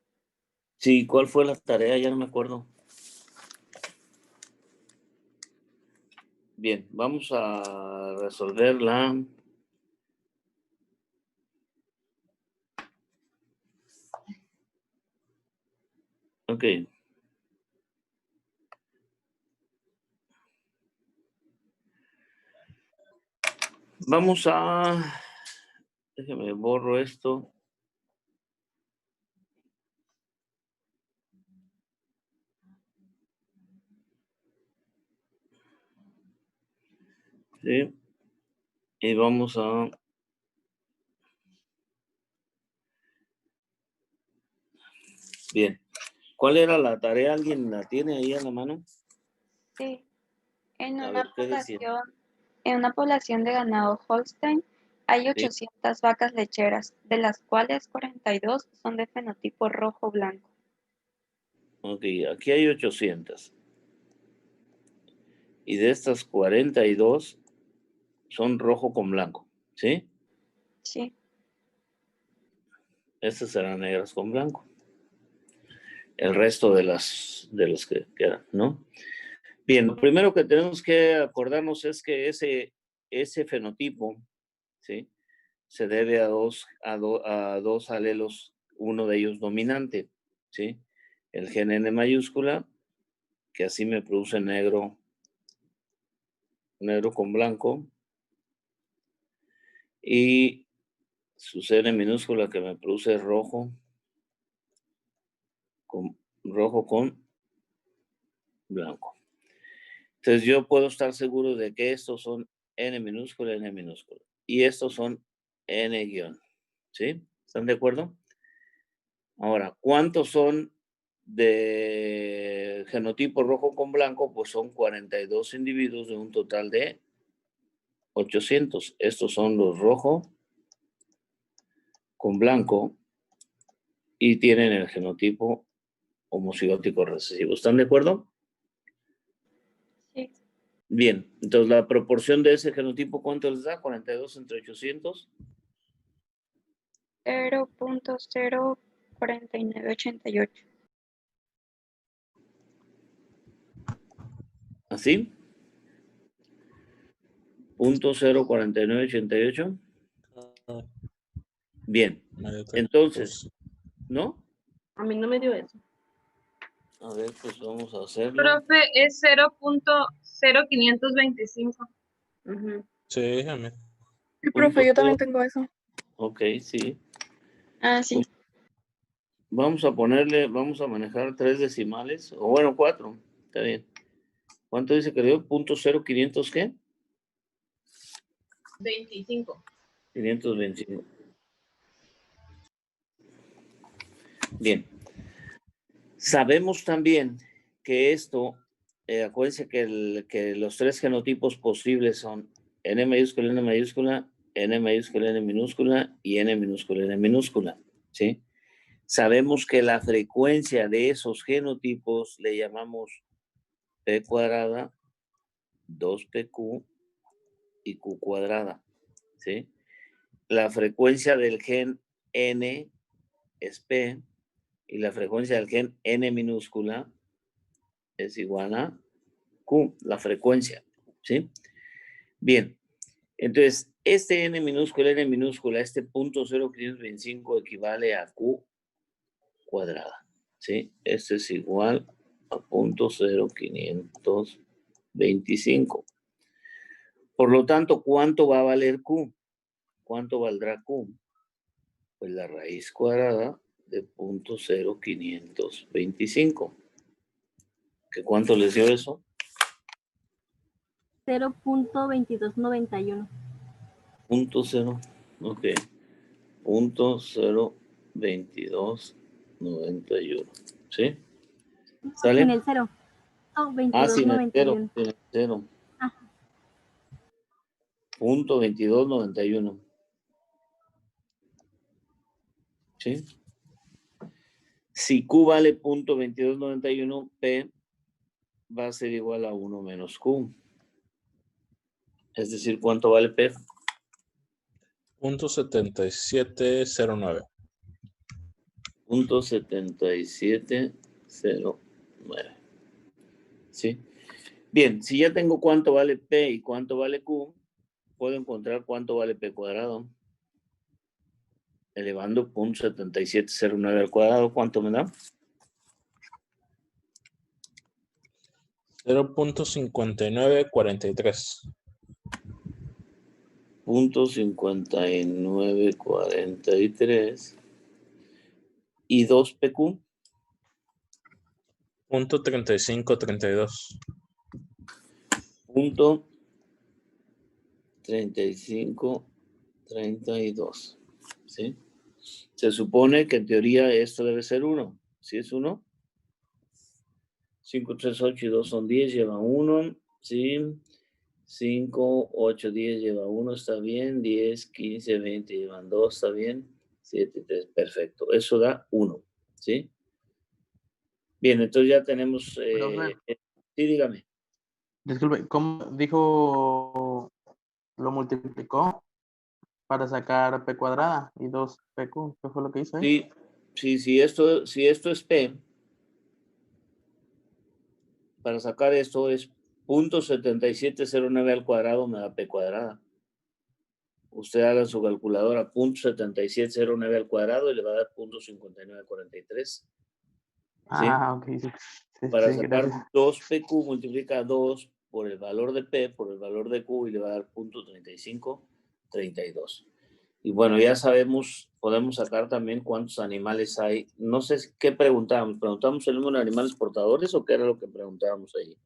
Sí, ¿cuál fue la tarea? Ya no me acuerdo. Bien, vamos a resolverla. Ok. Vamos a... Déjeme borro esto. Sí. Y vamos a... Bien. ¿Cuál era la tarea? ¿Alguien la tiene ahí a la mano? Sí. En A una ver, ¿qué decía? población de ganado Holstein hay Sí. 800 vacas lecheras, de las cuales 42 son de fenotipo rojo-blanco. Ok, aquí hay 800. Y de estas 42 son rojo con blanco, ¿sí? Sí. Estas serán negras con blanco. El resto de las que quedan, ¿no? Bien, lo primero que tenemos que acordarnos es que ese fenotipo, ¿sí? Se debe a dos alelos, uno de ellos dominante, ¿sí? El gen N mayúscula, que así me produce negro con blanco, y su N minúscula que me produce rojo con blanco. Entonces yo puedo estar seguro de que estos son N minúscula, N minúscula. Y estos son N guión. ¿Sí? ¿Están de acuerdo? Ahora, ¿cuántos son de genotipo rojo con blanco? Pues son 42 individuos de un total de 800. Estos son los rojo con blanco y tienen el genotipo homocigótico recesivo. ¿Están de acuerdo? Sí. Bien, entonces la proporción de ese genotipo, ¿cuánto les da? 42 entre 800. 0.04988. ¿Así? 0.04988. Bien, entonces, ¿no? A mí no me dio eso. A ver, pues vamos a hacerlo. Profe, es 0.0525. Sí, a mí. Sí, profe, yo también tengo eso. Ok, sí. Ah, sí. Vamos a manejar 3 decimales, o bueno, 4, está bien. ¿Cuánto dice que le dio? ¿0.0500 qué? 25. 525. Bien. Sabemos también que esto, acuérdense que los 3 genotipos posibles son N mayúscula, N mayúscula, N mayúscula, N minúscula y N minúscula, N minúscula, ¿sí? Sabemos que la frecuencia de esos genotipos le llamamos P cuadrada, 2PQ y Q cuadrada, ¿sí? La frecuencia del gen N es P y la frecuencia del gen N minúscula es igual a Q, la frecuencia, ¿sí? Bien, entonces, este N minúscula, este 0.0525 equivale a Q cuadrada, ¿sí? Este es igual a 0.0525. Por lo tanto, ¿cuánto va a valer Q? ¿Cuánto valdrá Q? Pues la raíz cuadrada de 0.0525. ¿Qué cuánto les dio eso? 0.2291. 0.0, ok. 0.02291. ¿Sí? ¿Sale? Sin el 0. Oh, Sin el 2291. cero. Sin el cero. Ajá. 0.2291. ¿Sí? Si Q vale 0.2291, P va a ser igual a 1 menos Q. Es decir, ¿cuánto vale P? 0.7709. 0.7709. ¿Sí? Bien, si ya tengo cuánto vale P y cuánto vale Q, puedo encontrar cuánto vale P cuadrado. Elevando 0.7709 al cuadrado, ¿cuánto me da? 0.5943. 0.5943. ¿Y 2PQ? 0.3532. 3532. ¿Sí? Se supone que en teoría esto debe ser 1. ¿Sí es 1? 5, 3, 8 y 2 son 10, lleva 1, ¿sí? 5, 8, 10 lleva 1, está bien. 10, 15, 20 llevan 2, está bien. 7, 3, perfecto. Eso da 1, ¿sí? Bien, entonces ya tenemos... Profe. Sí, dígame. Disculpe, ¿cómo dijo? Lo multiplicó para sacar P cuadrada y 2PQ. ¿Qué fue lo que hizo ahí? Sí, si esto es P, para sacar esto es 0.7709 al cuadrado me da P cuadrada. Usted haga su calculadora 0.7709 al cuadrado y le va a dar 0.5943. Ah, ok. Sí, Para sí, sacar gracias. 2PQ multiplica 2 por el valor de P, por el valor de Q y le va a dar 0.3532. Y bueno, ya sabemos, podemos sacar también cuántos animales hay. No sé qué preguntábamos. ¿Preguntamos el número de animales portadores o qué era lo que preguntábamos ahí?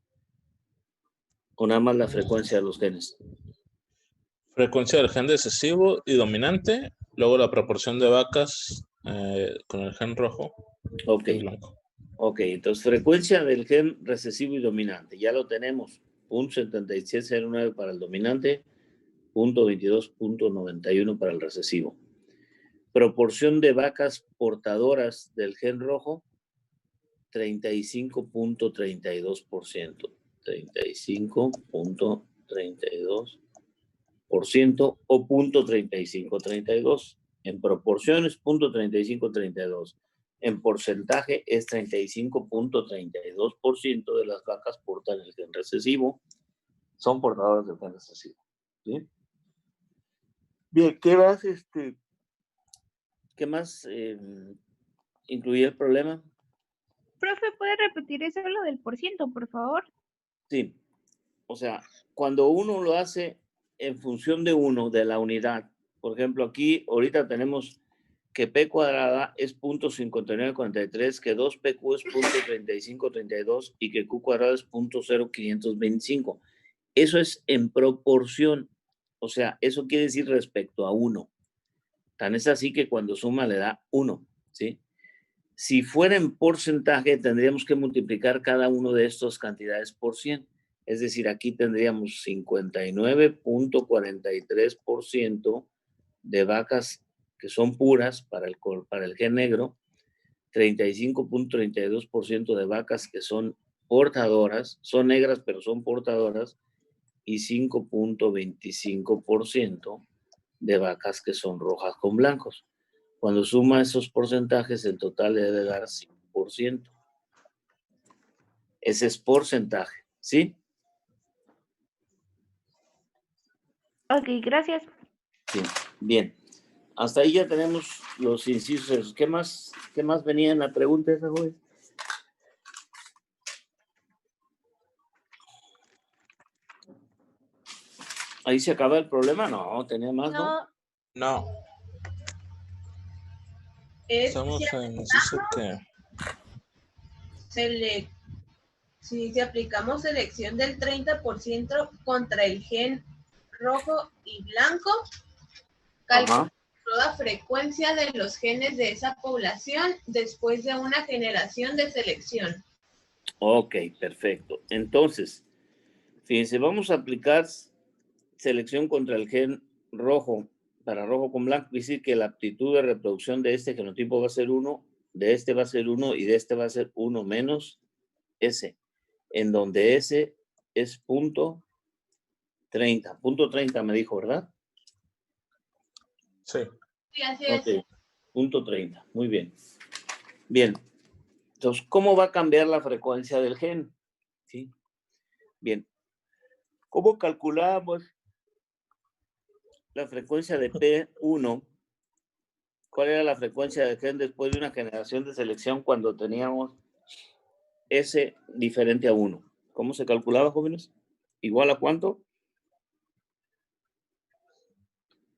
O nada más la frecuencia de los genes. Frecuencia del gen recesivo y dominante, luego la proporción de vacas con el gen rojo Ok. y blanco. Ok, entonces frecuencia del gen recesivo y dominante. Ya lo tenemos. 0.7709 para el dominante, 0.22.91 para el recesivo. Proporción de vacas portadoras del gen rojo, 35.32%. 35.32% o 0.3532. En proporciones, 0.3532. En porcentaje es 35.32% de las vacas portan el gen recesivo. Son portadoras del gen recesivo. ¿Sí? Bien, ¿qué más incluía el problema? Profe, ¿puede repetir eso lo del porciento, por favor? Sí. O sea, cuando uno lo hace en función de uno, de la unidad, por ejemplo, aquí ahorita tenemos que P cuadrada es 0.5943, que 2PQ es 0.3532 y que Q cuadrado es 0.0525. Eso es en proporción. O sea, eso quiere decir respecto a 1. Tan es así que cuando suma le da 1, ¿sí? Si fuera en porcentaje, tendríamos que multiplicar cada uno de estas cantidades por 100. Es decir, aquí tendríamos 59.43% de vacas que son puras para el gen negro, 35.32% de vacas que son portadoras, son negras pero son portadoras, y 5.25% de vacas que son rojas con blancos. Cuando suma esos porcentajes, el total debe dar 5%. Ese es porcentaje, ¿sí? Ok, gracias. Sí. Bien. Hasta ahí ya tenemos los incisos. ¿Qué más venía en la pregunta esa, joven? ¿Ahí se acaba el problema? No, tenía más, ¿no? No. Estamos en inciso que... Si aplicamos selección del 30% contra el gen rojo y blanco, calculamos la frecuencia de los genes de esa población después de una generación de selección. Ok, perfecto. Entonces, fíjense, vamos a aplicar selección contra el gen rojo, para rojo con blanco, es decir que la aptitud de reproducción de este genotipo va a ser 1, de este va a ser 1 y de este va a ser 1 menos S, en donde S es punto 30. Punto 30 me dijo, ¿verdad? Sí. Sí, así es. Ok, punto 30, muy bien. Bien, entonces, ¿cómo va a cambiar la frecuencia del gen? ¿Sí? Bien, ¿cómo calculamos la frecuencia de P1? ¿Cuál era la frecuencia del gen después de una generación de selección cuando teníamos S diferente a 1? ¿Cómo se calculaba, jóvenes? ¿Igual a cuánto?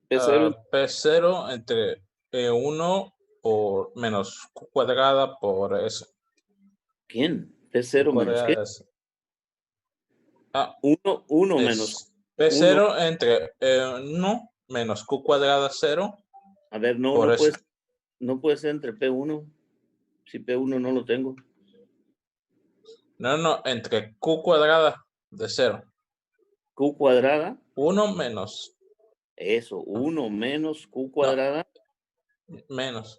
P0 entre 1 por menos Q cuadrada por S. ¿Quién? P0 menos qué? 1 menos P0 entre 1 menos Q cuadrada 0. A ver, no puede ser entre P1. Si P1 no lo tengo. No, entre Q cuadrada de 0. Q cuadrada. 1 menos. Eso, 1 menos Q cuadrada. No, menos.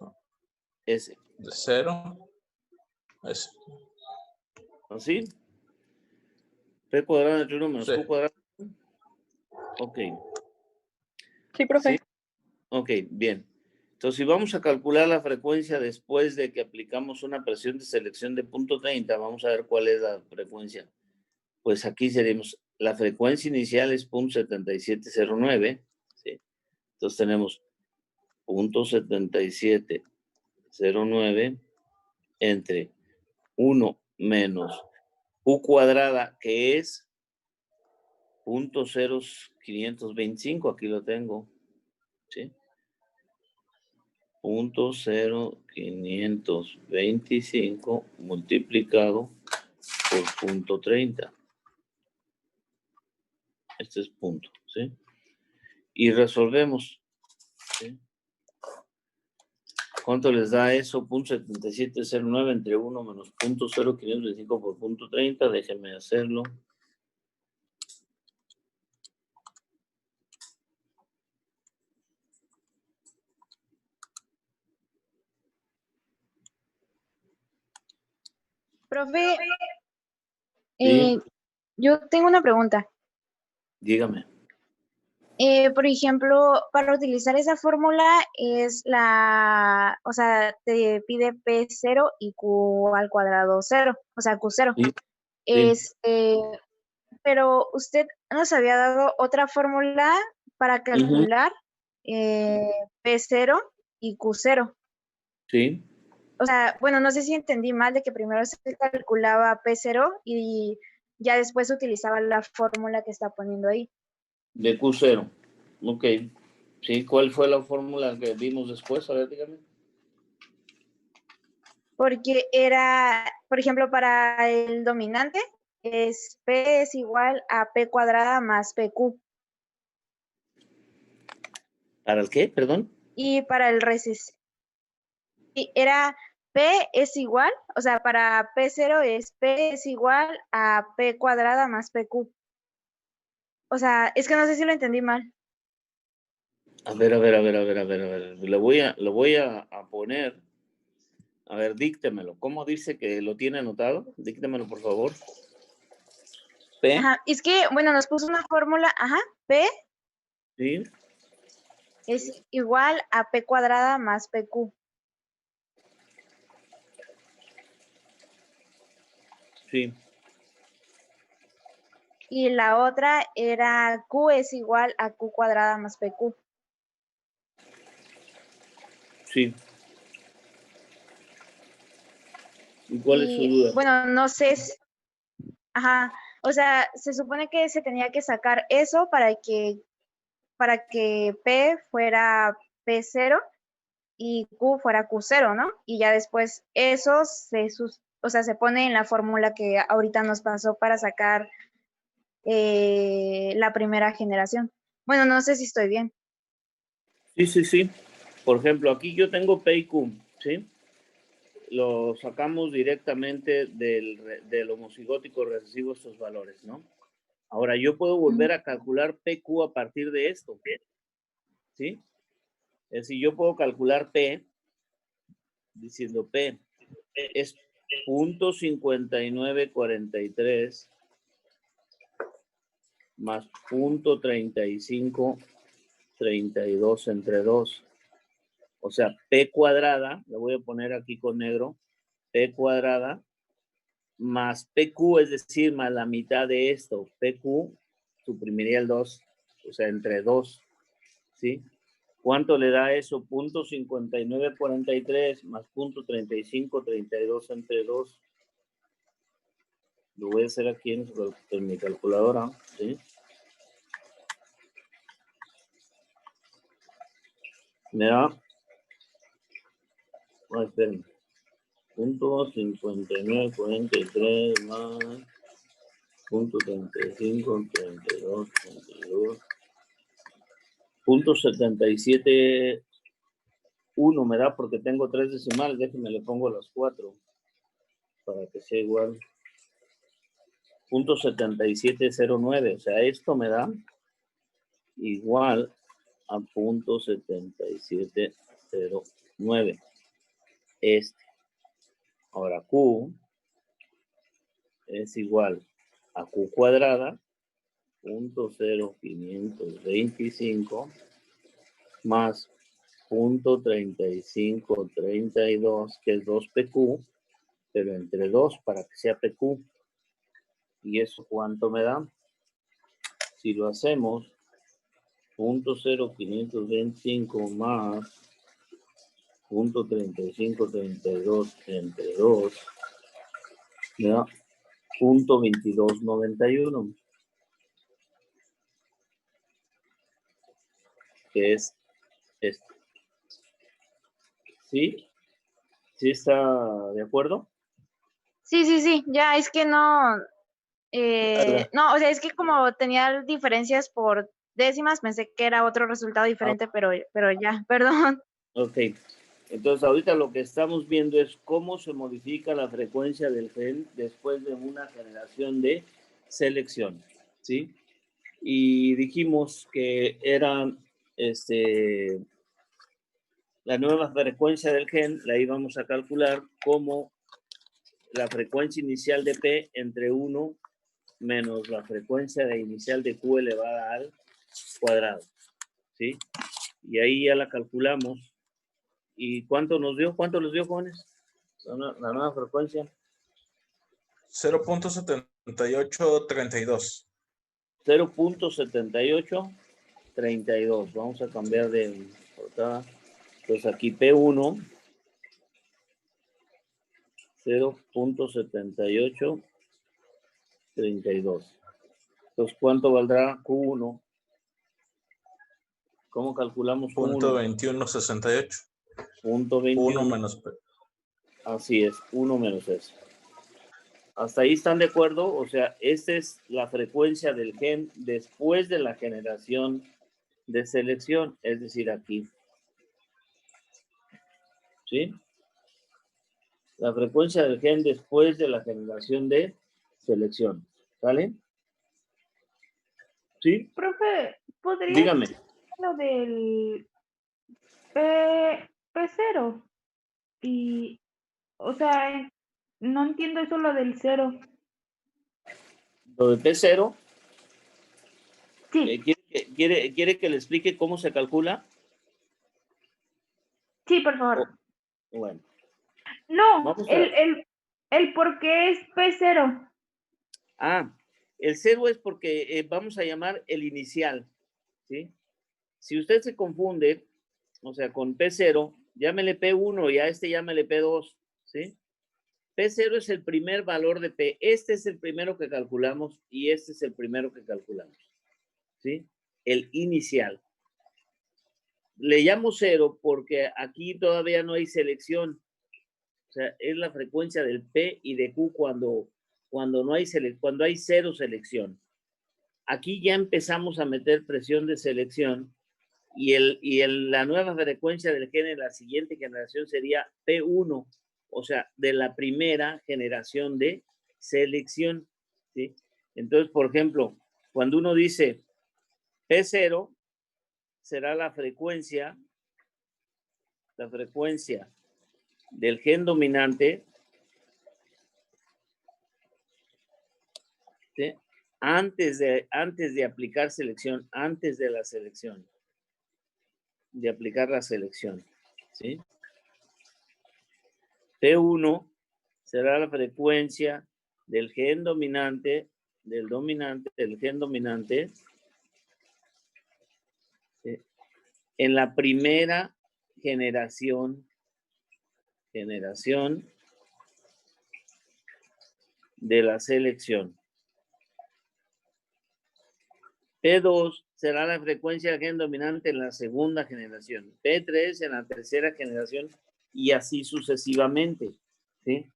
S. De 0. S. ¿Así? P cuadrada entre 1 menos Sí. Q cuadrada. Ok. Sí, profe. ¿Sí? Ok, bien. Entonces, si vamos a calcular la frecuencia después de que aplicamos una presión de selección de 0.30, vamos a ver cuál es la frecuencia. Pues aquí seríamos, la frecuencia inicial es 0.7709, ¿sí? Entonces tenemos 0.7709 entre 1 menos Q cuadrada, que es 0.0525, aquí lo tengo, ¿sí? 0.0525 multiplicado por 0.30. Este es punto, ¿sí? Y resolvemos, ¿sí? ¿Cuánto les da eso? 0.7709 entre 1 menos 0.0525 por 0.30. Déjenme hacerlo. Profe, Sí. yo tengo una pregunta. Dígame. Por ejemplo, para utilizar esa fórmula es o sea, te pide P0 y Q al cuadrado 0, o sea, Q0. Sí. Pero usted nos había dado otra fórmula para calcular P0 y Q0. Sí. O sea, bueno, no sé si entendí mal de que primero se calculaba P0 y ya después se utilizaba la fórmula que está poniendo ahí. De Q0. Ok. Sí, ¿cuál fue la fórmula que vimos después? A ver, dígame. Porque era, por ejemplo, para el dominante, P es igual a P cuadrada más PQ. ¿Para el qué? Perdón. Y para el era P es igual, o sea, para P0 es P es igual a P cuadrada más PQ. O sea, es que no sé si lo entendí mal. A ver. Lo voy a poner. A ver, díctemelo. ¿Cómo dice que lo tiene anotado? Díctemelo, por favor. P. Ajá, es que, bueno, nos puso una fórmula, P Sí. es igual a P cuadrada más PQ. Sí. Y la otra era Q es igual a Q cuadrada más PQ. Sí. ¿Y cuál es su duda? Bueno, no sé, o sea, se supone que se tenía que sacar eso para que P fuera P0 y Q fuera Q0, ¿no? Y ya después eso se pone en la fórmula que ahorita nos pasó para sacar la primera generación. Bueno, no sé si estoy bien. Sí. Por ejemplo, aquí yo tengo P y Q, ¿sí? Lo sacamos directamente del homocigótico recesivo estos valores, ¿no? Ahora, yo puedo volver a calcular PQ a partir de esto, ¿sí? Es decir, yo puedo calcular P diciendo P es 0.5943 más 0.3532 entre 2. O sea, P cuadrada, le voy a poner aquí con negro, P cuadrada más PQ, es decir, más la mitad de esto. PQ suprimiría el 2, o sea, entre 2, ¿sí? ¿Cuánto le da eso? 0.5943 más 0.3532 entre 2. Lo voy a hacer aquí en mi calculadora, ¿sí? Me da, espérenme, 0.5943 más 0.3532, 0.77 1 me da porque tengo 3 decimales. Déjenme le pongo las 4 para que sea igual. 0.7709. O sea, esto me da igual a 0.7709. Ahora Q es igual a Q cuadrada, 0.0525 más 0.3532, que es 2PQ, pero entre 2 para que sea PQ. ¿Y eso cuánto me da? Si lo hacemos, 0.0525 más 0.3532 entre 2, me da 0.2291, que es esto. ¿Sí? ¿Sí está de acuerdo? Sí, ya, es que no, no, o sea, es que como tenía diferencias por décimas, pensé que era otro resultado diferente, pero ya, perdón. Ok, entonces ahorita lo que estamos viendo es cómo se modifica la frecuencia del gen después de una generación de selección, ¿sí? Y dijimos que era, la nueva frecuencia del gen la íbamos a calcular como la frecuencia inicial de P entre 1 menos la frecuencia inicial de Q elevada al cuadrado, ¿sí? Y ahí ya la calculamos. ¿Y cuánto nos dio? ¿Cuánto les dio, jóvenes? La nueva frecuencia. 0.7832. 0.7832. Vamos a cambiar de portada. Entonces aquí P1, 0.7832. Entonces, ¿cuánto valdrá Q1? ¿Cómo calculamos Q1? 0.2168. 0.21. 1 menos P. Así es, 1 menos eso. ¿Hasta ahí están de acuerdo? O sea, esta es la frecuencia del gen después de la generación de selección, es decir, aquí. ¿Sí? La frecuencia del gen después de la generación de selección. ¿Vale? ¿Sí? Profe, ¿podría Dígame. lo del P0? Y, o sea, no entiendo eso lo del 0. Lo de P0. Sí. ¿Quiere que le explique cómo se calcula? Sí, por favor. Bueno. No, el por qué es P0. Ah, el 0 es porque vamos a llamar el inicial, ¿sí? Si usted se confunde, o sea, con P0, llámele P1 y a este llámele P2, ¿sí? P0 es el primer valor de P. Este es el primero que calculamos y este es el primero que calculamos, ¿sí? El inicial. Le llamo 0 porque aquí todavía no hay selección. O sea, es la frecuencia del P y de Q cuando hay 0 selección. Aquí ya empezamos a meter presión de selección y la nueva frecuencia del gen en la siguiente generación sería P1, o sea, de la primera generación de selección, ¿sí? Entonces, por ejemplo, cuando uno dice P0, será la frecuencia del gen dominante, ¿sí? Antes de aplicar selección, antes de la selección, de aplicar la selección, ¿sí? P1 será la frecuencia del gen dominante, del gen dominante, ¿sí? En la primera generación de la selección. P2 será la frecuencia del gen dominante en la segunda generación. P3 en la tercera generación y así sucesivamente, ¿sí?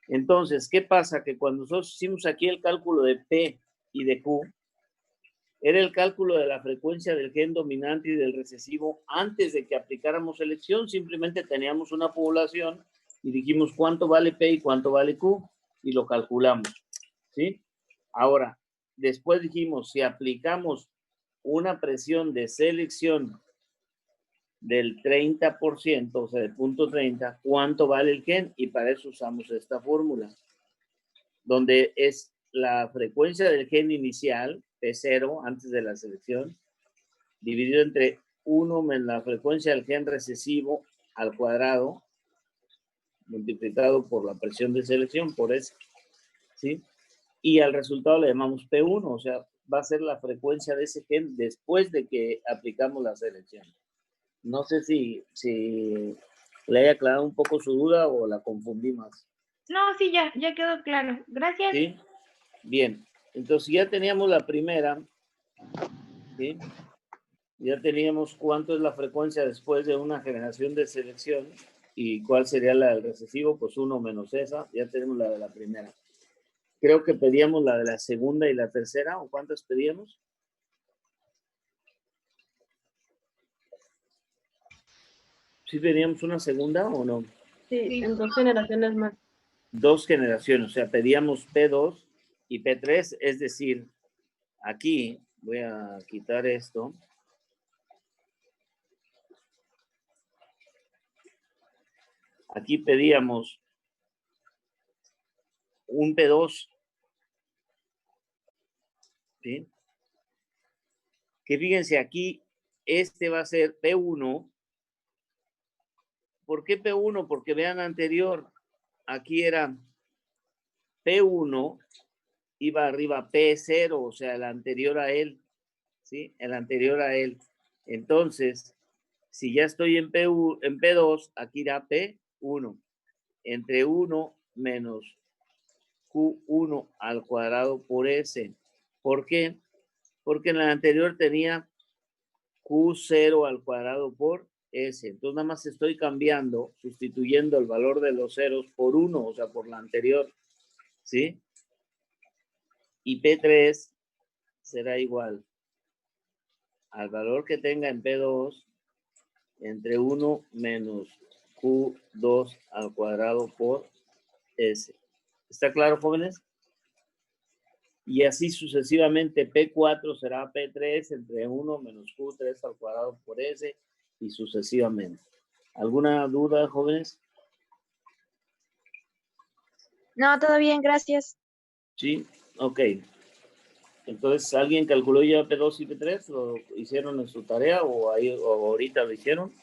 Entonces, ¿qué pasa? Que cuando nosotros hicimos aquí el cálculo de P y de Q, Era el cálculo de la frecuencia del gen dominante y del recesivo antes de que aplicáramos selección. Simplemente teníamos una población y dijimos cuánto vale P y cuánto vale Q y lo calculamos, ¿sí? Ahora, después dijimos, si aplicamos una presión de selección del 30%, o sea, de 0.30, ¿cuánto vale el gen? Y para eso usamos esta fórmula, donde es la frecuencia del gen inicial, P0, antes de la selección, dividido entre 1 menos la frecuencia del gen recesivo al cuadrado, multiplicado por la presión de selección, por S, ¿sí? Y al resultado le llamamos P1, o sea, va a ser la frecuencia de ese gen después de que aplicamos la selección. No sé si le haya aclarado un poco su duda o la confundí más. No, sí, ya quedó claro. Gracias. ¿Sí? Bien. Entonces ya teníamos la primera, ¿sí? Ya teníamos cuánto es la frecuencia después de una generación de selección y cuál sería la del recesivo, pues 1 menos esa. Ya tenemos la de la primera. Creo que pedíamos la de la segunda y la tercera, ¿o cuántas pedíamos? ¿Sí pedíamos una segunda o no? Sí, en 2 generaciones más. 2 generaciones, o sea, pedíamos P2 y P3, es decir, aquí voy a quitar esto. Aquí pedíamos un P2, ¿sí? Que fíjense aquí, este va a ser P1. ¿Por qué P1? Porque vean anterior, aquí era P1, iba arriba P0, o sea, el anterior a él, ¿sí? El anterior a él. Entonces, si ya estoy en P2, aquí irá P1, entre 1 menos Q1 al cuadrado por S. ¿Por qué? Porque en la anterior tenía Q0 al cuadrado por S. Entonces nada más estoy cambiando, sustituyendo el valor de los ceros por 1, o sea, por la anterior, ¿sí? Y P3 será igual al valor que tenga en P2 entre 1 menos Q2 al cuadrado por S. ¿Está claro, jóvenes? Y así sucesivamente, P4 será P3 entre 1 menos Q3 al cuadrado por S y sucesivamente. ¿Alguna duda, jóvenes? No, todo bien, gracias. Sí, ok. Entonces, ¿alguien calculó ya P2 y P3? ¿Lo hicieron en su tarea o ahorita lo hicieron?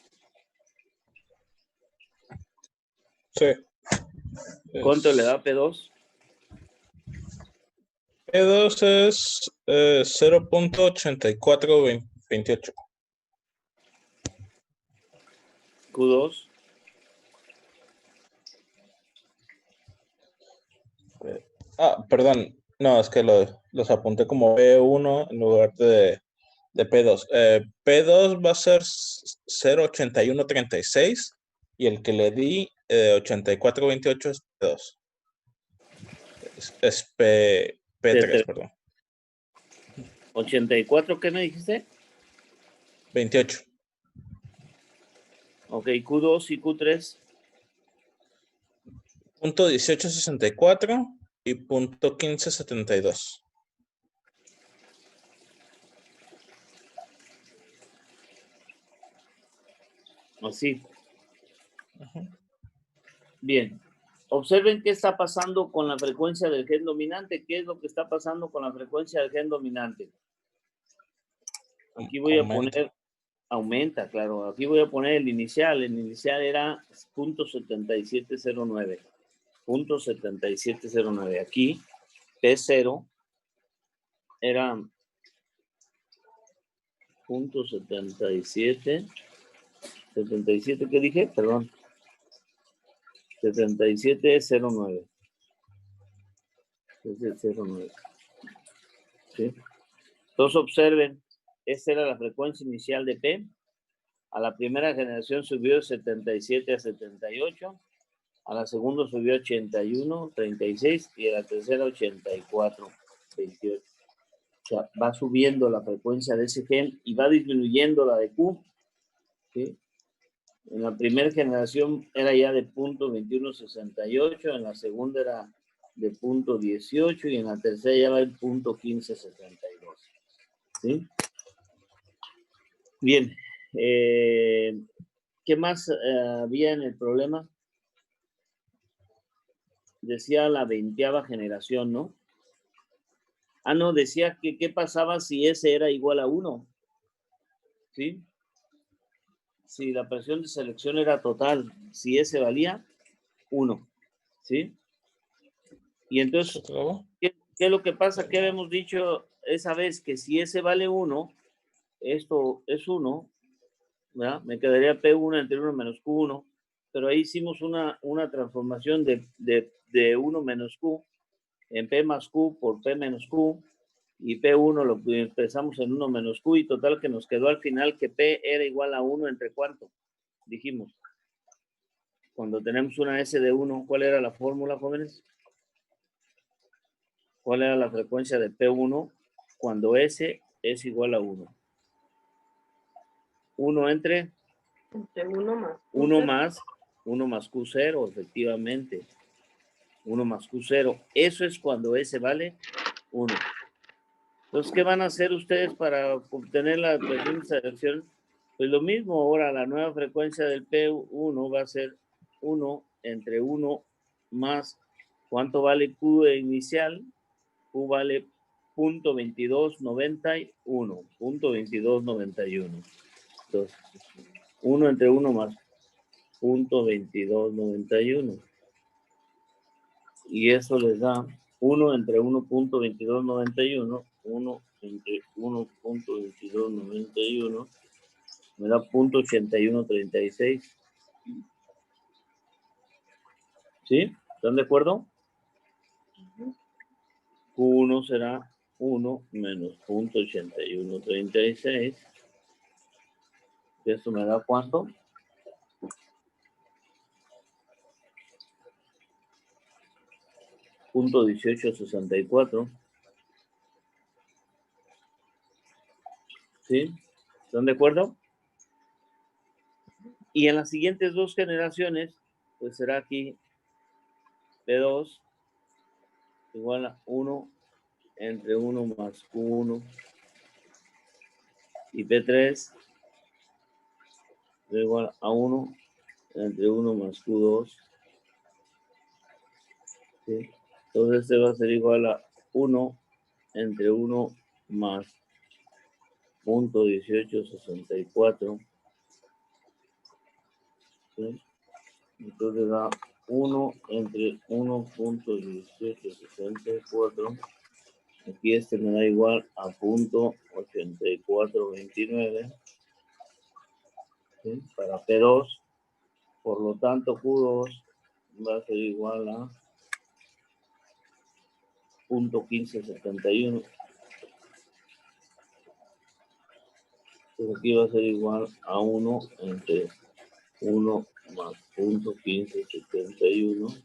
Sí. ¿Cuánto le da P2? P2 es 0.8428. Q2. Perdón. No, es que los apunté como P1 en lugar de P2. P2 va a ser 0.8136 y el que le di 8428 es P2. Es P3, perdón. 84, ¿qué me dijiste? 28. Ok, Q2 y Q3. Punto 1864 y punto 1572. Así. Bien. Observen qué está pasando con la frecuencia del gen dominante. ¿Qué es lo que está pasando con la frecuencia del gen dominante? Aquí voy a poner, aumenta, claro. Aquí voy a poner el inicial. El inicial era .7709. .7709. Aquí, P0 era .77. 77, ¿qué dije? Perdón. 7709. 7709. ¿Sí? Entonces observen, esta era la frecuencia inicial de P. A la primera generación subió de 77 a 78. A la segunda subió 81, 36 y a la tercera 84, 28. O sea, va subiendo la frecuencia de ese gen y va disminuyendo la de Q. ¿Sí? En la primera generación era ya de 0.2168, en la segunda era de 0.18 y en la tercera ya va en 0.1572. ¿Sí? Bien. ¿Qué más había en el problema? Decía la 20ª generación, ¿no? Ah, no, decía que qué pasaba si S era igual a 1. ¿Sí? Si la presión de selección era total, si S valía 1. ¿Sí? Y entonces, ¿qué es lo que pasa? ¿Qué habíamos dicho esa vez? Que si S vale 1, esto es 1, ¿verdad? Me quedaría P1 entre 1 menos Q1, pero ahí hicimos una transformación de 1 menos Q en P más Q por P menos Q, y P1 lo expresamos en 1 menos Q, y total que nos quedó al final que P era igual a 1 entre ¿cuánto? Dijimos. Cuando tenemos una S de 1, ¿cuál era la fórmula, jóvenes? ¿Cuál era la frecuencia de P1 cuando S es igual a 1? 1 entre 1 más Q0, efectivamente. 1 más Q0. Eso es cuando S vale 1. Entonces, ¿qué van a hacer ustedes para obtener la presión de selección? Pues lo mismo, ahora la nueva frecuencia del P1 va a ser 1 entre 1 más, ¿cuánto vale Q inicial? Q vale 0.2291, 0.2291. Entonces, 1 entre 1 más 0.2291. Y eso les da 1 entre 1.2291, 1 entre 1.2291, me da 0.8136. ¿Sí? ¿Están de acuerdo? Q1 será 1 menos 0.8136. ¿Eso me da cuánto? .1864. ¿Sí? ¿Están de acuerdo? Y en las siguientes dos generaciones, pues será aquí P2 igual a 1 entre 1 más Q1, y P3 igual a 1 entre 1 más Q2. ¿Sí? Entonces este va a ser igual a 1 entre 1 más .1864. ¿Sí? Entonces da 1 entre 1.1864. Aquí este me da igual a .8429. ¿Sí? Para P2. Por lo tanto, Q2 va a ser igual a .1571. Entonces aquí va a ser igual a 1 entre 1 más .1571.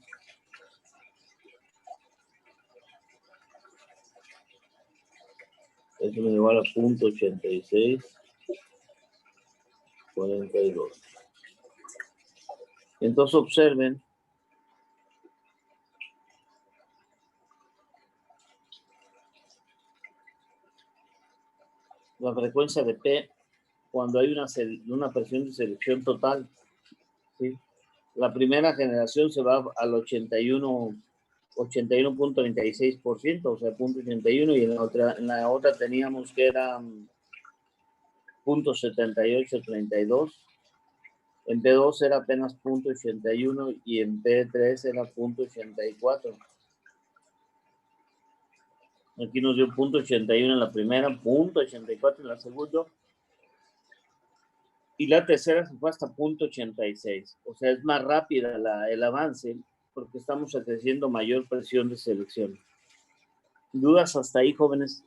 Esto me da igual a .8642. Entonces observen la frecuencia de P cuando hay una presión de selección total. ¿Sí? La primera generación se va al 81.96%, o sea, 0.81, y en la otra teníamos que era 0.7832. En P2 era apenas 0.81 y en P3 era 0.84. Aquí nos dio 0.81 en la primera, 0.84 en la segunda, y la tercera se fue hasta 0.86. O sea, es más rápida el avance porque estamos ejerciendo mayor presión de selección. ¿Dudas hasta ahí, jóvenes?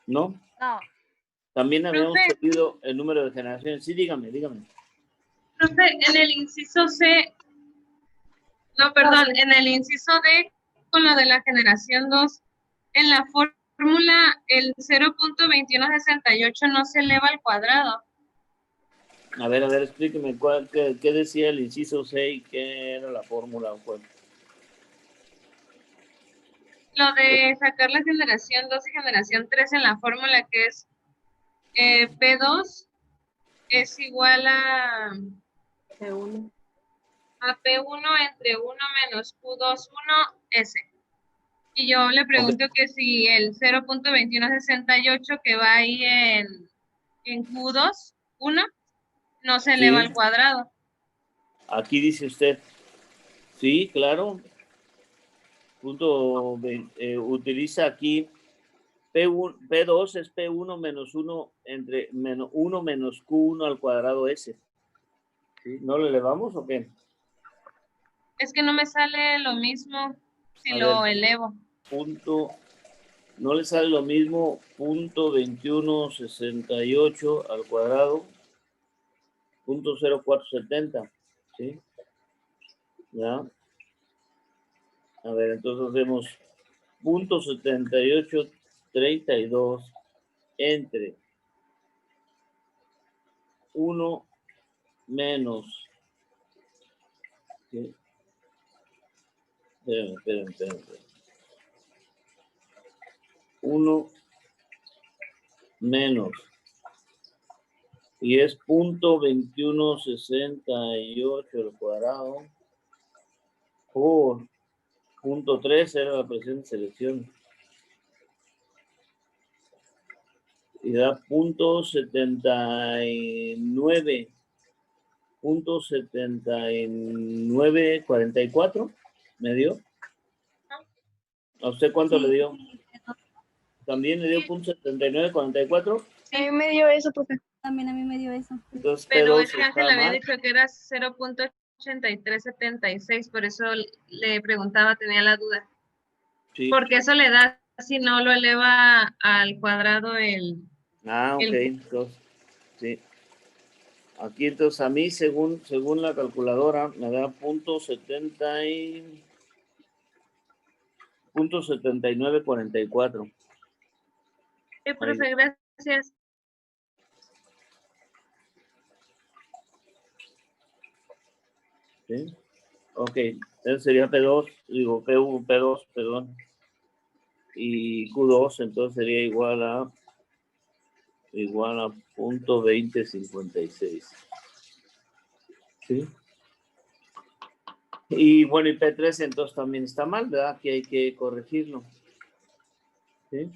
¿No? No. También habíamos pedido el número de generaciones. Sí, dígame. Profe, en el inciso C, no, perdón, en el inciso D, con lo de la generación 2. En la fórmula, el 0.2168 no se eleva al cuadrado. A ver, explíqueme qué decía el inciso 6, qué era la fórmula. Lo de sacar la generación 2 y generación 3 en la fórmula, que es P2 es igual a P1 entre 1 menos Q2, 1S. Y yo le pregunto que si el 0.2168 que va ahí en Q2, 1, no se eleva al cuadrado. Aquí dice usted, sí, claro. Utiliza aquí P2 es P1 menos 1 entre 1 menos Q1 al cuadrado S. ¿Sí? ¿No lo elevamos o qué? Es que no me sale lo mismo si lo elevo. No le sale lo mismo, 0.2168 al cuadrado, 0.0470, ¿sí? ¿Ya? A ver, entonces hacemos 0.7832 entre 1 menos, ¿sí? Esperen. 1 menos, y es 0.2168 al cuadrado por 0.3 era la presión de selección. Y da 0.7944, ¿me dio? ¿A usted cuánto le dio? ¿También le dio 0.7944? Sí, a mí me dio eso, profe. También a mí me dio eso. Entonces, pero P2 es que Ángel había dicho que era 0.8376, por eso le preguntaba, tenía la duda. Sí. Porque eso le da, si no lo eleva al cuadrado el... Ok, entonces, sí. Aquí entonces a mí, según la calculadora, me da 0.7944. Sí, profe, gracias. ¿Sí? Ok, entonces sería P2, P2, perdón. Y Q2, entonces sería igual a 0.2056. ¿Sí? Y bueno, y P3 entonces también está mal, ¿verdad? Que hay que corregirlo. ¿Sí?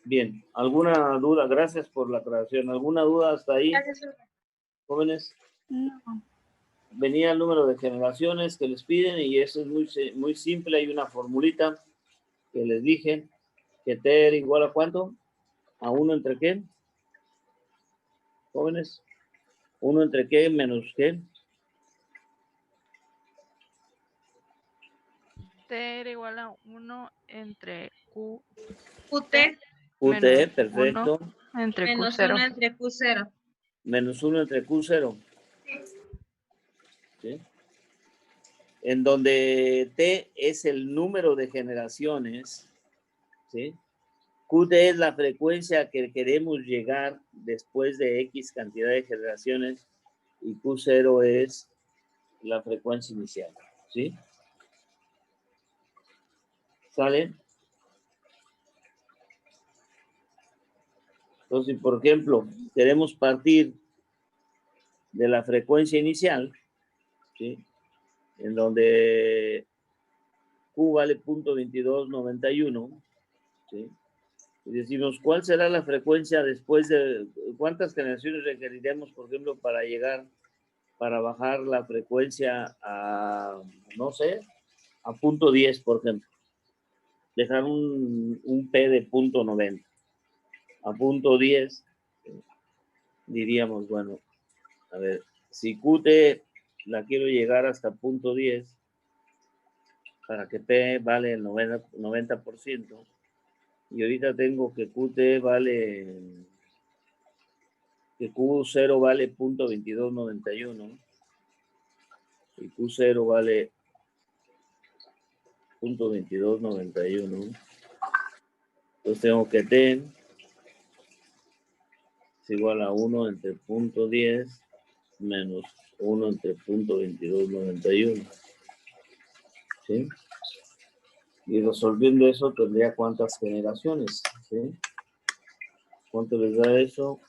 Bien, ¿alguna duda? Gracias por la aclaración. ¿Alguna duda hasta ahí? Gracias, Jóvenes. No. Venía el número de generaciones que les piden y eso es muy simple. Hay una formulita que les dije que T era igual a ¿cuánto? ¿A 1 entre qué? Jóvenes. ¿1 entre qué menos qué? T era igual a 1 entre QT QT, perfecto. Entre menos Q0. 1 entre Q0. Menos 1 entre Q0. ¿Sí? En donde T es el número de generaciones, ¿sí? QT es la frecuencia que queremos llegar después de X cantidad de generaciones y Q0 es la frecuencia inicial, ¿sí? ¿Sale? Entonces, por ejemplo, queremos partir de la frecuencia inicial, ¿sí? En donde Q vale 0.2291, ¿sí? Y decimos, ¿cuál será la frecuencia después de cuántas generaciones requeriremos, por ejemplo, para bajar la frecuencia a, no sé, a 0.10, por ejemplo? Dejar un P de 0.90. A 0.10, diríamos, bueno, a ver, si QT la quiero llegar hasta 0.10, para que P vale el 90%, y ahorita tengo que QT vale, que Q0 vale 0.2291, y Q0 vale .2291. Entonces tengo que T es igual a 1 entre .10 menos 1 entre .2291. ¿Sí? Y resolviendo eso tendría cuántas generaciones. ¿Sí? ¿Cuánto les da eso?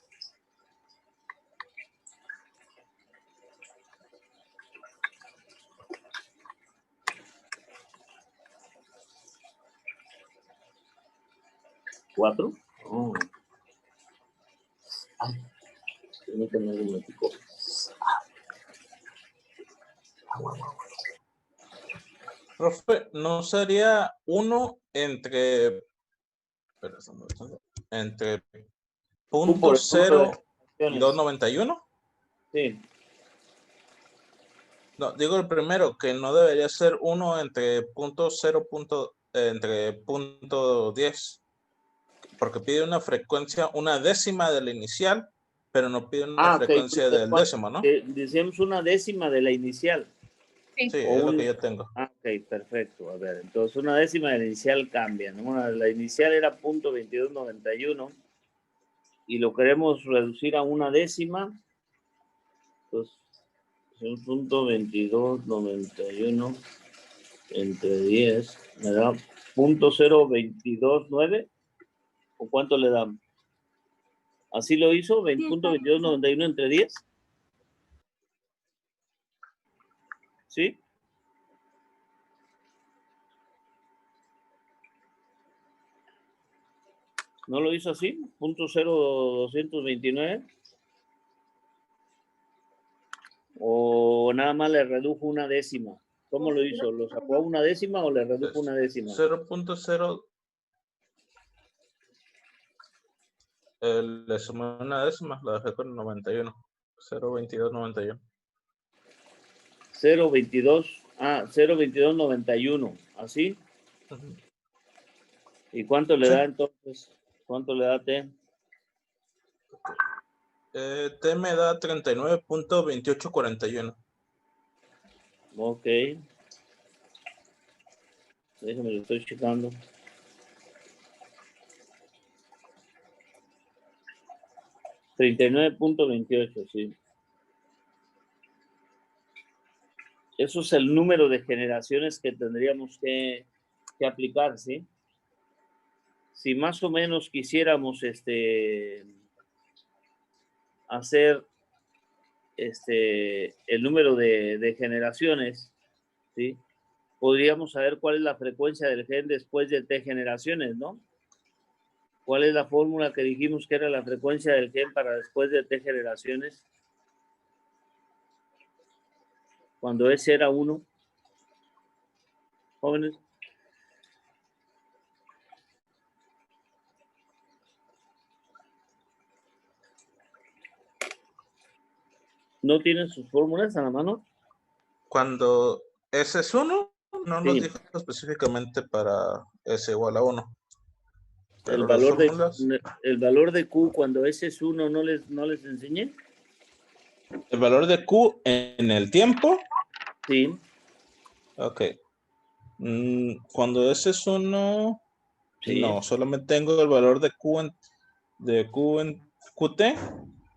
¿4? Oh. Ay, permítame un momentico. Profe, ¿no sería 1 entre punto 0 y 291? Sí. No, digo el primero, que no debería ser 1 entre punto 0 entre punto 10, porque pide una frecuencia, una décima de la inicial, pero no pide una frecuencia okay. del décimo, ¿no? Decíamos una décima de la inicial. Sí, es lo que yo tengo. Ok, perfecto. A ver, entonces una décima de la inicial cambia, ¿no? La inicial era .2291 y lo queremos reducir a una décima. Entonces, es .2291 entre 10 me da .0229, ¿o cuánto le damos? ¿Así lo hizo? .2291 entre 10. ¿Sí? ¿No lo hizo así? .0229. ¿O nada más le redujo una décima? ¿Cómo lo hizo? ¿Lo sacó a una décima o le redujo una décima? 0.0. Le sumé una décima, la dejé con 91. 0.2291. 0.2291, ¿así? ¿Y cuánto le da entonces? ¿Cuánto le da T? T me da 39.2841. Ok. Déjame, lo estoy checando. .28, sí. Eso es el número de generaciones que tendríamos que aplicar, ¿sí? Si más o menos quisiéramos hacer el número de generaciones, ¿sí? Podríamos saber cuál es la frecuencia del gen después de T generaciones, ¿no? ¿Cuál es la fórmula que dijimos que era la frecuencia del gen para después de T generaciones? Cuando S era 1. Jóvenes. ¿No tienen sus fórmulas a la mano? Cuando S es 1, no nos Sí. dijo específicamente para S igual a 1. El valor de Q cuando S es 1, ¿no les enseñé? ¿El valor de Q en el tiempo? Sí. Ok. Cuando S es 1, sí. No, solamente tengo el valor de Q en QT,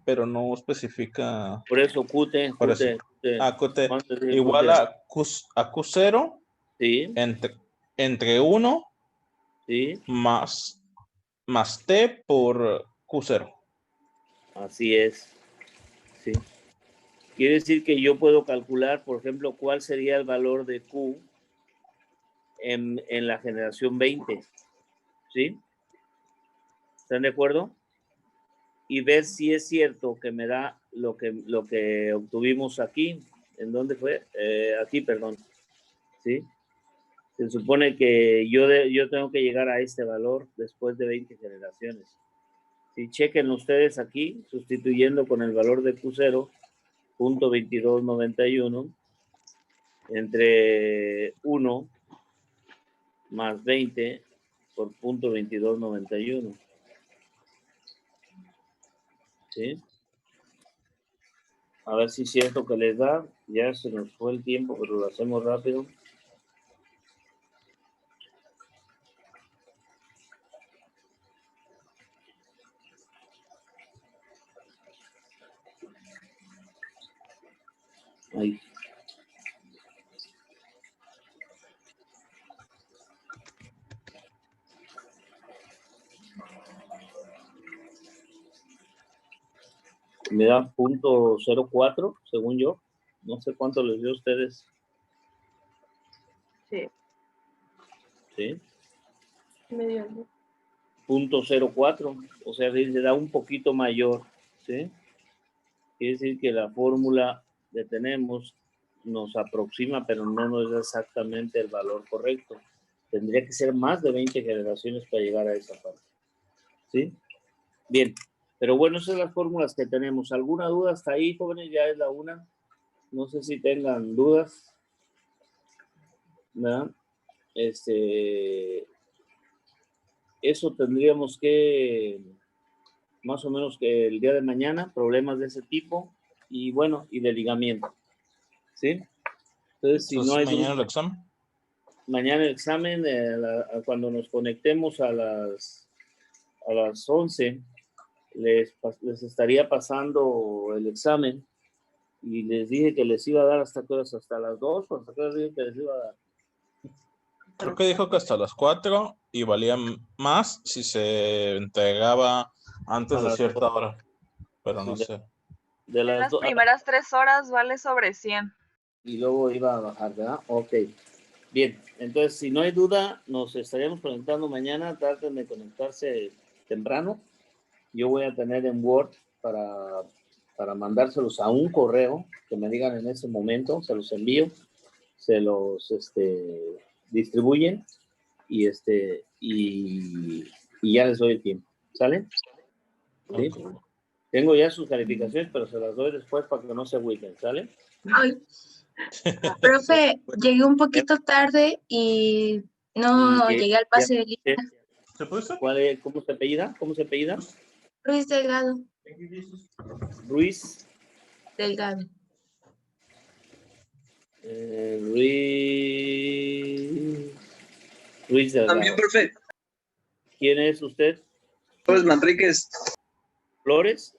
pero no especifica. Por eso QT. Por eso. QT igual a Q0, sí. entre 1, sí. más T por Q0. Así es. Sí. Quiere decir que yo puedo calcular, por ejemplo, cuál sería el valor de Q en la generación 20. ¿Sí? ¿Están de acuerdo? Y ver si es cierto que me da lo que obtuvimos aquí. ¿En dónde fue? Aquí, perdón. ¿Sí? Se supone que yo tengo que llegar a este valor después de 20 generaciones. Si chequen ustedes aquí, sustituyendo con el valor de Q0, .2291, entre 1 más 20 por .2291. ¿Sí? A ver si es cierto que les da. Ya se nos fue el tiempo, pero lo hacemos rápido. Ahí. Me da .04, según yo. No sé cuánto les dio a ustedes. Sí. ¿Sí? Medio. .04, o sea, le da un poquito mayor, ¿sí? Quiere decir que la fórmula que tenemos nos aproxima, pero no nos da exactamente el valor correcto. Tendría que ser más de 20 generaciones para llegar a esa parte, ¿sí? Bien, pero bueno, esas son las fórmulas que tenemos. ¿Alguna duda hasta ahí, jóvenes? Ya es la una. No sé si tengan dudas, ¿verdad? Eso tendríamos que, más o menos que el día de mañana, problemas de ese tipo, y bueno, y de ligamiento, ¿sí? Entonces, si no hay mañana el examen. Mañana el examen, cuando nos conectemos a las 11, les estaría pasando el examen, y les dije que les iba a dar hasta las 2, o hasta qué horas dije que les iba a dar. Creo que dijo que hasta las 4 y valía más si se entregaba antes de cierta hora, pero no sé. De las primeras 3 horas vale sobre 100. Y luego iba a bajar, ¿verdad? Ok. Bien, entonces si no hay duda, nos estaríamos conectando mañana. Traten de conectarse temprano. Yo voy a tener en Word para mandárselos a un correo que me digan en ese momento, se los envío, se los distribuyen y ya les doy el tiempo. ¿Sale? ¿Sí? Tengo ya sus calificaciones, pero se las doy después para que no se agüiten. ¿Sale? Ay, profe, llegué un poquito tarde y no llegué al pase de lista. ¿Cómo se apellida? ¿Cómo se apellida? Ruiz Delgado. Ruiz Delgado. Ruiz Delgado. También, profe. ¿Quién es usted? Flores Manríquez. ¿Flores?